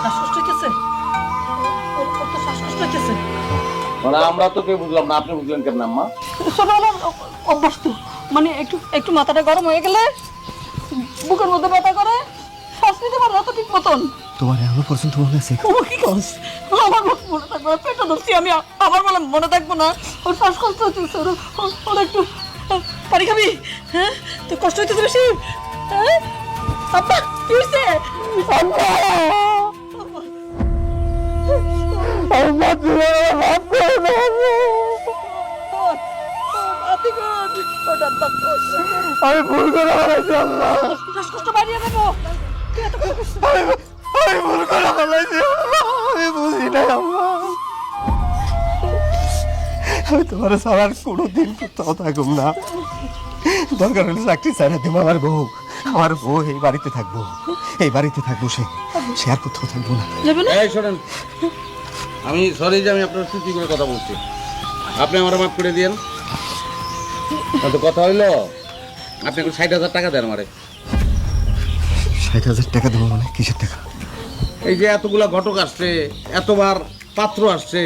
শ্বাসকষ্ট হইতেছে, ওর তো শ্বাসকষ্ট হইতেছে। মানে আমরা তো কেউ বুঝলাম না, আপনি বুঝলেন কেমন আম্মা? শোনো, আমার অভ্যাস তো, মানে একটু একটু মাথাটা গরম হয়ে গেলে বুকের মধ্যে ব্যথা করে, শ্বাস নিতে পারে না তো ঠিক মতন। তোমার এখনো পর্যন্ত মনে আছে? ও কি কস? আমার মনে থাকবে না, পেটটা ধরছি আমি, আমার বলে মনে থাকবো না। ওর শ্বাসকষ্ট হচ্ছে, ওর একটু পানি খাবি? হ্যাঁ, তোর কষ্ট হইতেছে বেশি? হ্যাঁ আব্বা, কি হয়েছে? আমি ভুল করে ফেলেছি আল্লাহ, শ্বাসকষ্ট বাড়িয়ে দেবো। আমি ভুল করে ফেলেছি, আমি বুঝি না আল্লাহ। আমি তোমার সারার কোনোদিন কোথাও থাকুম না, দরকার হলে চাকরি ছাড়া দেবো। আমার বউ এই বাড়িতে থাকবো, এই বাড়িতে থাকবো, সে আর কোথাও থাকবো না। এই শোনেন, আমি সরি যে আমি আপনার স্মৃতি করে কথা বলছি, আপনি আমার মাফ করে দিয়েন। তো কথা হইলো, আপনি 60,000 টাকা দেন আমারে। 60,000 টাকা দেবো মানে? কিসের টাকা? এই যে এতগুলা ঘটক আসছে, এতবার পাত্র আসছে,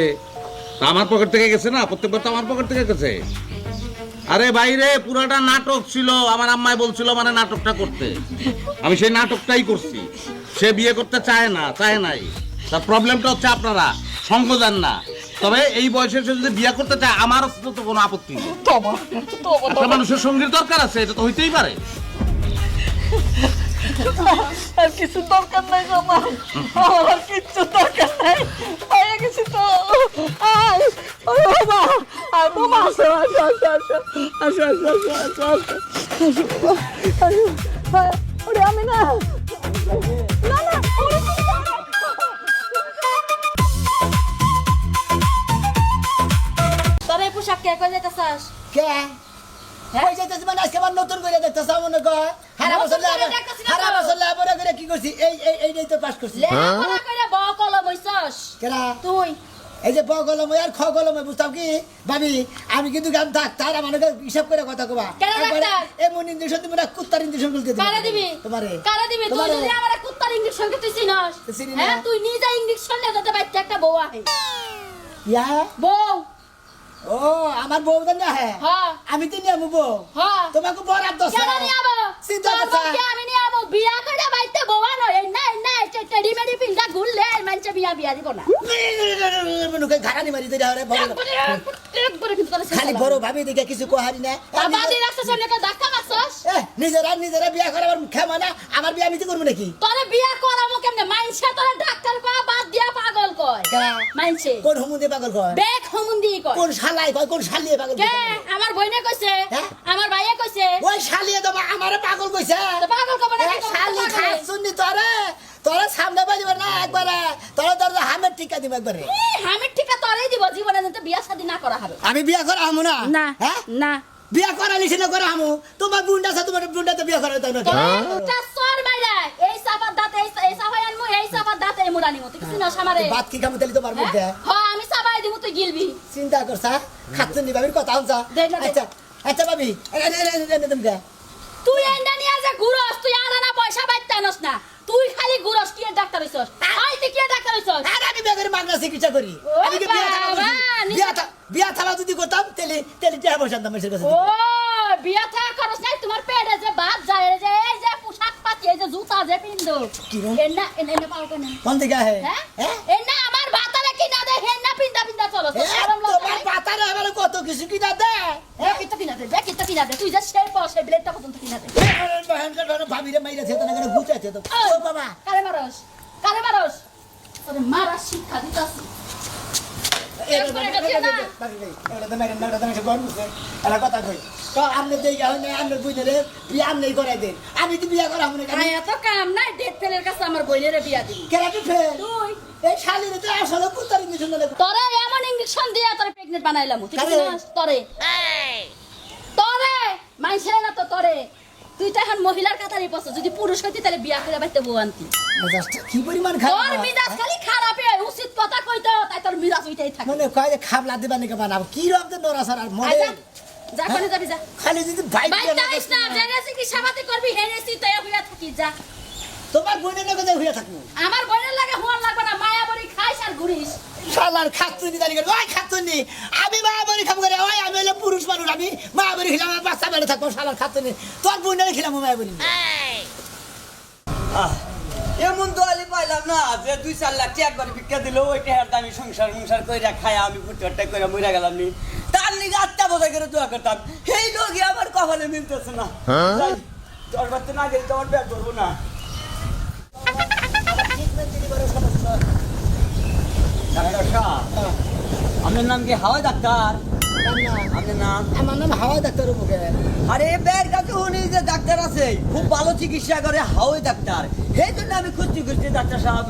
আমার পকেট থেকে গেছে না, প্রত্যেকবার তো আমার পকেট থেকে গেছে। আরে বাইরে পুরাটা নাটক ছিল, আমার আম্মাই বলছিল মানে নাটকটা করতে, আমি সেই নাটকটাই করছি। সে বিয়ে করতে চায় নাই, তার প্রবলেমটা হচ্ছে আপনারা সঙ্গ দেন না। তবে এই বয়সে সে যদি বিয়ে করতে চায় আমার তো কোনো আপত্তি নেই। একটা মানুষের সঙ্গীর দরকার আছে, এটা তো হইতেই পারে। আর কিছু দরকার নাই জামা, আমার আর কিচ্ছু দরকার নাই, পেয়ে গেছি তো। আয় ও বাবা, আয় বাবা, আসো আসো আসো আসো আসো আসো আসো আসো আসো। ওরে আমি না না না, তোর এই পোশাক কে কই যাইতাছস? কে কই যাইতেছ মানে আজকে আবার নতুন করে দেখতেছ মনে কর? হারা বছর লেখাপড়া করে কি করছি? এইটাই তো পাস করছি। লেখাপড়া কইরা ব কলম হইছস কেরা তুই? এই যে ব কলম আর খ কলম বুঝতাম কি ভাবি, আমি কিন্তু গান ডাক্তার, আমার হিসাব করে কথা কবা। কেন ডাক্তার? এমন ইঞ্জেকশন দিবি না, কুত্তার ইঞ্জেকশন বলতে দিবি। কারে দিবি? তোমারে। কারে দিবি? তুই যদি আমারে কুত্তার ইনজেকশন কে তুই চিনস? চিনি না। হ্যাঁ, তুই নিজে ইনজেকশন দে, তোতে বাইতে একটা বউ আহে। ইয়া বউ ও আমার বউ তো না হ্যাঁ হ্যাঁ আমি তো নিয়ে বউ হ্যাঁ তোমাকে বরাদ দোষ কেন নিয়ে আবো চিন্তা তোর করছা বউকে আমি নিয়ে আবো বিয়া করে বাইতে বউয়া নয় না টেডি মেডি পিন্ডা ঘুরলে মানছে বিয়া দিব না মনুকে ঘাড়ানি মারি দিরা রে বড় একবারে কিন্তু করে খালি বড় ভাবি দেখে কিছু কহারি না বাবা দি রাখছ সামনে কা ধাক্কা মারছস নিজেরা বিয়া করে আবার খেমা না আমার বিয়া আমি তো করবো নাকি তোরে বিয়া করামো কেমনে মানছে তোরে ডাক্তার কয় বাদ দিয়া পাগল কয় মানছে কোন হুমুদে পাগল কয় বেক হমুন্দি কয় কোন শালাই কয় কোন শালিয়ে পাগল কে কয় আমার বইনে কইছে হ্যাঁ? আমার ভাইয়ে কইছে ওই শালিয়ে তো আমারে পাগল কইছে তো পাগল কবে না শালি খাসুনি তোরে সামনে বাজিব না একবারে তোরে হামের টিকা দিব একবারে আমি ঠিক তোরেই দিব জীবনে তো বিয়া শাদী না করা হবে আমি বিয়া করা আমু না না হ্যাঁ না বিয়া করালিস না করে আমু তোমার বুন্ডা আছে তোমার বুন্ডা তো বিয়া করা তাই না তোরটা সর মাইরা এই সাফার দাঁত এই সাফাই আনমু এই সাফার দাঁত এই মুরানি মত কিছু না সামারে বাত কি কাম তালি তোমার মধ্যে হ্যাঁ আমি সাবাই দিমু তুই গিলবি চিন্তা করছা খাতুনি বাবির কথা হনছা দেখ না, দেখ। আচ্ছা আচ্ছা বাবি তুমি তুই এন্ডা নিয়া যে ঘুরস তুই আনা পয়সা বাইতে আনস না তুই খালি ঘুরস কি ডাক্তার হইছস আই তুই কি ডাক্তার হইছস আর আমি বেগের মাগনা চিকিৎসা করি ও আমি কি বিয়া থাকা বাবা, বিয়া থাকা যদি করতাম তেলি টাকা বসাতাম মানুষের কাছে ও বিয়া থা করস নাই তোমার পেটে যে ভাত যায় যে এই যে পোশাক পাতি এই যে জুতা যে পিন্দো কিরম? এন্ডা এন্ডা পাও কেন কোন দিকে আহে হ্যাঁ এন্ডা আমার ভাতারে কিনা দে হেন্ডা পিন্দা চলস শরম তোমার লাগে পাতারে আমার কত কিছু কিনা দে বেকিটা কিনা দে তুই যা সেই পাশে ব্লেডটা পর্যন্ত কিনা দে ভাবিরে মাইরা ছেতো না করে গুচাইছে তো ও বাবা কারে মারস তোরে মারা শিক্ষা দিতাছি কথা কই তো আমনে দেই গাও না আমনে বুঝলে বিয়া আমনে করাই দেন আমি তো বিয়া করা আমনে আয় এত কাম নাই ডেট ফেলের কাছে আমার বইনের বিয়া দিবি কেরাটি ফেল তুই এই শালিরে তো আসলে কুতারি মিশন না তোরে এমন ইঞ্জেকশন দিয়া তোরে প্রেগনেন্ট বানাইলাম তুই কারে? জানিস তোরে মাইছে না তো তোরে তুই তো এখন মহিলার কাতারে পছন্দ যদি পুরুষ হইতি তাহলে বিয়া করে বাইতে বউ আনতি মেজাজটা কি পরিমাণ তোর খারাপ মিজাজ খালি খারাপে উচিত কথা কইতো তাই তোর মিজাজ ওইটাই থাকে মনে কয় যে খাবলা দিবা নাকি বানাবো কি রকম তো নরাসার আর মনে আয় যা, যা কোনে যাবি যা খালি যদি বাইক বাইতে আইস না জেনেছি কি সাবাতে করবি হেনেছি তাই হইয়া থাকি যা তোমার বোনের লোকে যে হইয়া থাকবো আমার বোনের লাগে হওয়ার লাগবে না মায়া বড়ি খাইস আর ঘুরিস শালার খাতুনি দাঁড়ি করে ওই খাতুনি আমি মা বাড়ি খাবো করে ওই আমি হলে পুরুষ মানুষ আমি মা বাড়ি খেলাম আমার বাচ্চা বেড়ে থাকবো শালার খাতুনি তোর বোনের খেলাম মা বাড়ি এমন তো আলি পাইলাম না যে 2-4 লাখ একবার ভিক্ষা দিল ওইটা আর আমি সংসার কইরা খায়া আমি ফুটটা কইরা মইরা গেলাম নি তার লিগে আত্মা বোঝা করে দোয়া করতাম সেই লোকই আমার কপালে মিলতেছে না তোর বাচ্চা না গেলে তোমার ব্যাগ করবো না আপনার নাম কি হাওয়াই ডাক্তার আপনার নাম আমার নাম হাওয়াই ডাক্তার মুখে আরে বের কাছে উনি যে ডাক্তার আছে খুব ভালো চিকিৎসা করে হাওয়াই ডাক্তার সেই জন্য আমি খুঁজছি ডাক্তার সাহেব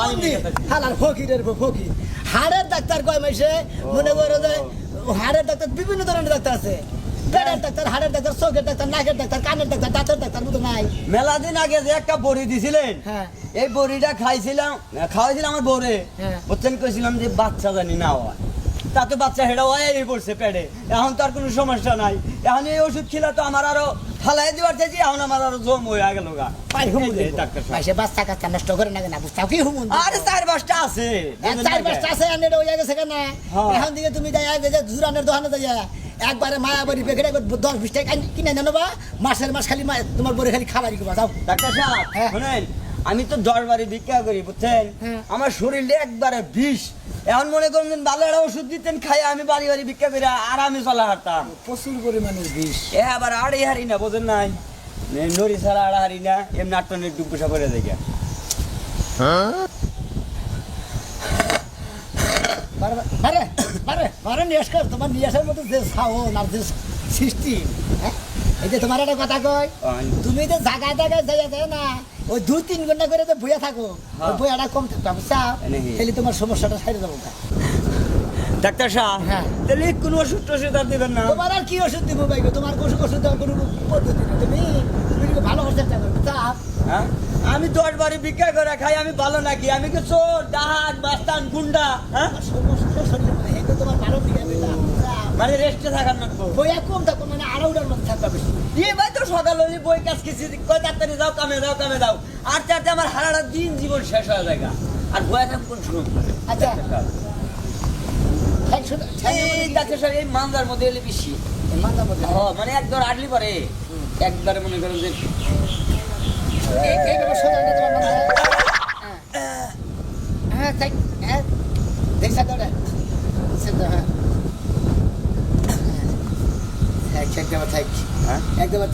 আপনি হালার ফকিরের ফকির হাড়ের ডাক্তার কয় মাসে মনে করো যে হাড়ের ডাক্তার বিভিন্ন ধরনের ডাক্তার আছে পেটের ডাক্তার হাড়ের ডাক্তার চোখের ডাক্তার নাকের ডাক্তার কানের ডাক্তার দাঁতের ডাক্তার মতো নাই মেলা দিন আগে যে একটা বড়ি দিছিলেন হ্যাঁ। এই বড়িটা খাওয়াইছিলাম আমার বউরে হ্যাঁ। বুঝছেন কইছিলাম যে বাচ্চা জানি না হয় তাতে বাচ্চা হেডা হয়ে পড়ছে পেটে এখন তো আর কোনো সমস্যা নাই এখন এই ওষুধ খিলা তো আমার আরো ফালাই দিবার চাইছি এখন আমার আরো জম হয়ে গেল গা পাই হুমুন এই যে ডাক্তার সাহেব। মাসে বাচ্চা কাচ্চা নষ্ট করে না বুঝতাও কি হুমুন আরে 4-5টা আছে চার পাঁচটা আছে আনে হয়ে গেছে কেন হ্যাঁ। এখন দিকে তুমি যাই আগে যে জুরানের দোকানে যাই একবারে মায়াবাড়ি পেকেটে 10-20 টাকা কিনে নেবা মাসের মাস খালি তোমার বরে খালি খাবারই করবা যাও ডাক্তার সাহেব হ্যাঁ। শুনেন আমি তো 10 বাড়ি ভিক্ষা করি বুঝছেন হ্যাঁ। আমার শরীরে একবারে বিষ এখন মনে করেন ভালো একটা ওষুধ দিতেন খাই আমি বাড়ি ভিক্ষা করে আরামে চলা হাঁটতাম প্রচুর পরিমাণের বিষ এ আবার আড়াই হারি না বোঝেন নাই নড়ি ছাড়া আড়া হারি না এমনি আটটনের ডুব বসা করে দেখে তোমার নিয়ে আসার মতো যে সাউন্ড আর যে সিস্টেম এই যে তোমার একটা কথা কয় তুমি যে জায়গায় জায়গায় যাই না ওই 2-3 ঘন্টা করে তো বইয়া থাকো ওই বইয়াটা কম থাকতো বুঝছা তাহলে তোমার সমস্যাটা সাইডে যাবো ডাক্তার সাহেব হ্যাঁ। তাহলে কোনো ওষুধ টষুধ আর দিবেন না তোমার আর কি ওষুধ দিব ভাই তোমার ওষুধ দেওয়ার কোনো পদ্ধতি নেই তুমি কি ভালো করে চেষ্টা করো বুঝছা হ্যাঁ? আমি 10 বাড়ি ভিক্ষা করে খাই আমি ভালো নাকি আমি কি চোর ডাহাত বাস্তান গুন্ডা হ্যাঁ সমস্যা শরীরে মানে এটা তোমার ভালো দিকে বুঝছা মানে রেস্টে থাকার না বইয়া কম থাকো মানে আড়াউটার মধ্যে থাকবা বেশি ভাই তো সকাল হলে বই কাজ কিছু কয় তাড়াতাড়ি যাও কামে যাও আর চারটে আমার হারাটা দিন জীবন শেষ হয়ে যায় আর বয়ে থাক কোন শুরু আচ্ছা এই ডাক্তার সাহেব এই মানজার মধ্যে এলে বেশি মানে একবার আটলি পরে একবারে মনে করেন যে হ্যাঁ তাই হ্যাঁ দেখছা তো হ্যাঁ একদম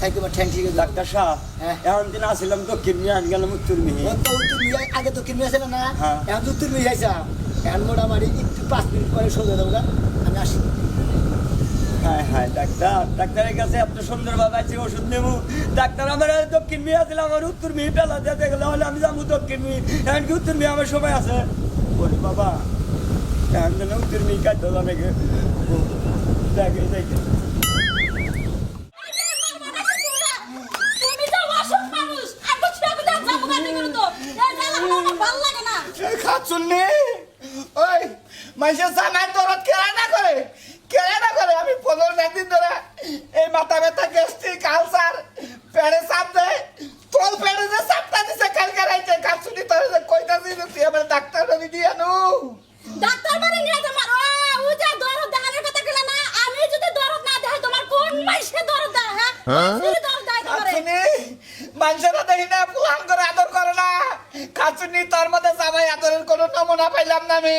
থাকি ঠ্যাং ঠিক আছে ডাক্তার সাহেব এমন দিন আসছিলাম দক্ষিণ মিয়া গেলাম উত্তর মিহি আগে তো কিনে আসে না হ্যাঁ। এখন তো তুমি যাইছা এখন মোটামুটি একটু 5 মিনিট পরে সোজা দেবো আমি আসি হ্যাঁ হ্যাঁ ডাক্তার ডাক্তারের কাছে এত সুন্দরভাবে আছে ওষুধ নেবো ডাক্তার আমার দক্ষিণ মিয়া ছিল আমার উত্তর মিহি পেলা যেতে গেলে হলে আমি যাবো দক্ষিণ মিহি এখন কি উত্তর মিহি আমার সময় আছে বলি বাবা এখন যেন উত্তর মিহি কাটতে অনেকে দেখে দেখে তুমি তো অসুখ মানুষ আগে ছেড়ে দাও যাবো গাড়ি করে তো এই জ্বালা আমার ভালো লাগে না খাচ্ছুননি ওই মানুষের জানাই দরদ কেড়ে না করে আমি 15 দিন ধরে এই মাথা ব্যথা গ্যাস্ট্রিক আলসার পেটে চাপ দেয় তোর পেটে যে চাপটা দিছে কালকে রাইতে খাচ্ছুনি তোর যে কইতাছি তুই আমার ডাক্তার বাড়ি দিয়ে আনু ডাক্তার বাড়ি নিয়ে যা মারো ও যা দরদ দেখানোর কথা কইলা না আমি যদি দরদ না দেখাই তোমার কোন মাইসে দরদ দেয় হ্যাঁ তুমি দরদ দেয় তোমারে খাচ্ছুনি মানুষেরা দেখি না পুলান করে আদর করে না খাচ্ছুনি তোর মধ্যে জামাই আদরের কোনো নমুনা পাইলাম না আমি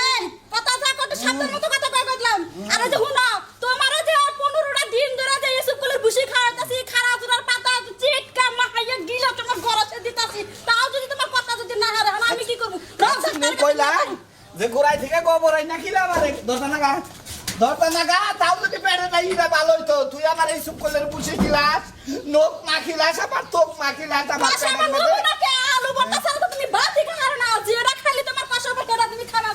এই কথা যা কত শব্দের মতো কথা কই কইলাম আরে যে হুনা তোমারে যে 15টা দিন ধরে যে স্কুলের বুশি খাওয়াতাছি খাড়া চুরার পাতা চিটকা মাখাইয়া গিলা তোমার গরসে দিতাছি তাও যদি তোমার কথা যদি না হারে আমি কি করব তুমি কইলা যে গোড়াই থেকে গোবরাই না খিলা আমারে ধরতা নাগা তাও যদি পেটে নাই এটা ভালো হইতো তুই আমার এই সুকলের বুঝে দিলাস নোক মাখিলাস আমার তোক মাখিলাস আমার পাশে আমার নমুনাকে আলু ভর্তা ছাড়া তো তুমি ভাতই খাও না যেটা খাইলে তোমার পাশে পেটে তুমি খানা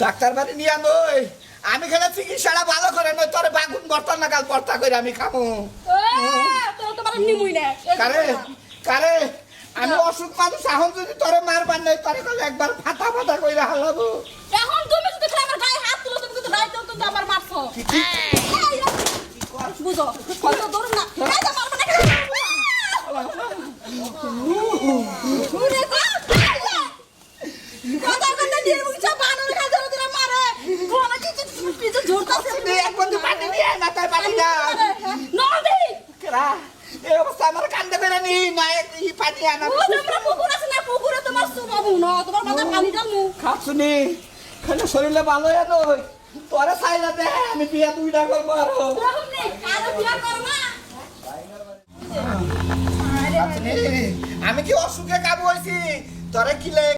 ডাক্তার বাড়ি নিয়ে নই আমি খেলে চিকিৎসাটা ভালো করে নই তোরে বাগুন ভর্তা নাগাল ভর্তা করে আমি খামু তো তোমার নিমুই না কারে আমি অসুখ মানুষ এখন যদি তোরে মারবার নই তোরে কলে একবার ফাটা ফাটা কইরা হালাবো এখন তুমি যদি আমার গায়ে হাত তুলো তুমি কিন্তু রাইতেও তো আমার মারছো বুঝো কত ধরুন না এই যে মারবা না কথা কথা দিয়ে মুখে বানর খাজর দিরা মারে কোন কিছু পিছে ঝুরতাছে তুই এক বন্ধু পানি নিয়ে না তাই পানি না নদী কেরা এই অবস্থা আমার কান্দে বেরা নি না এই পানি আনা ও তোমরা পুকুর আছে না পুকুরে তোমার সুবাবু না তোমার মাথা পানি ঢালমু খাচ্ছুনি খালি শরীরে ভালো হয়ে নই তোরে চাইলা দে আমি বিয়া 2টা করবো আরো রাহুল আরো বিয়া করবা আমি কি অসুখে কাবু হইছি তোরে কিলে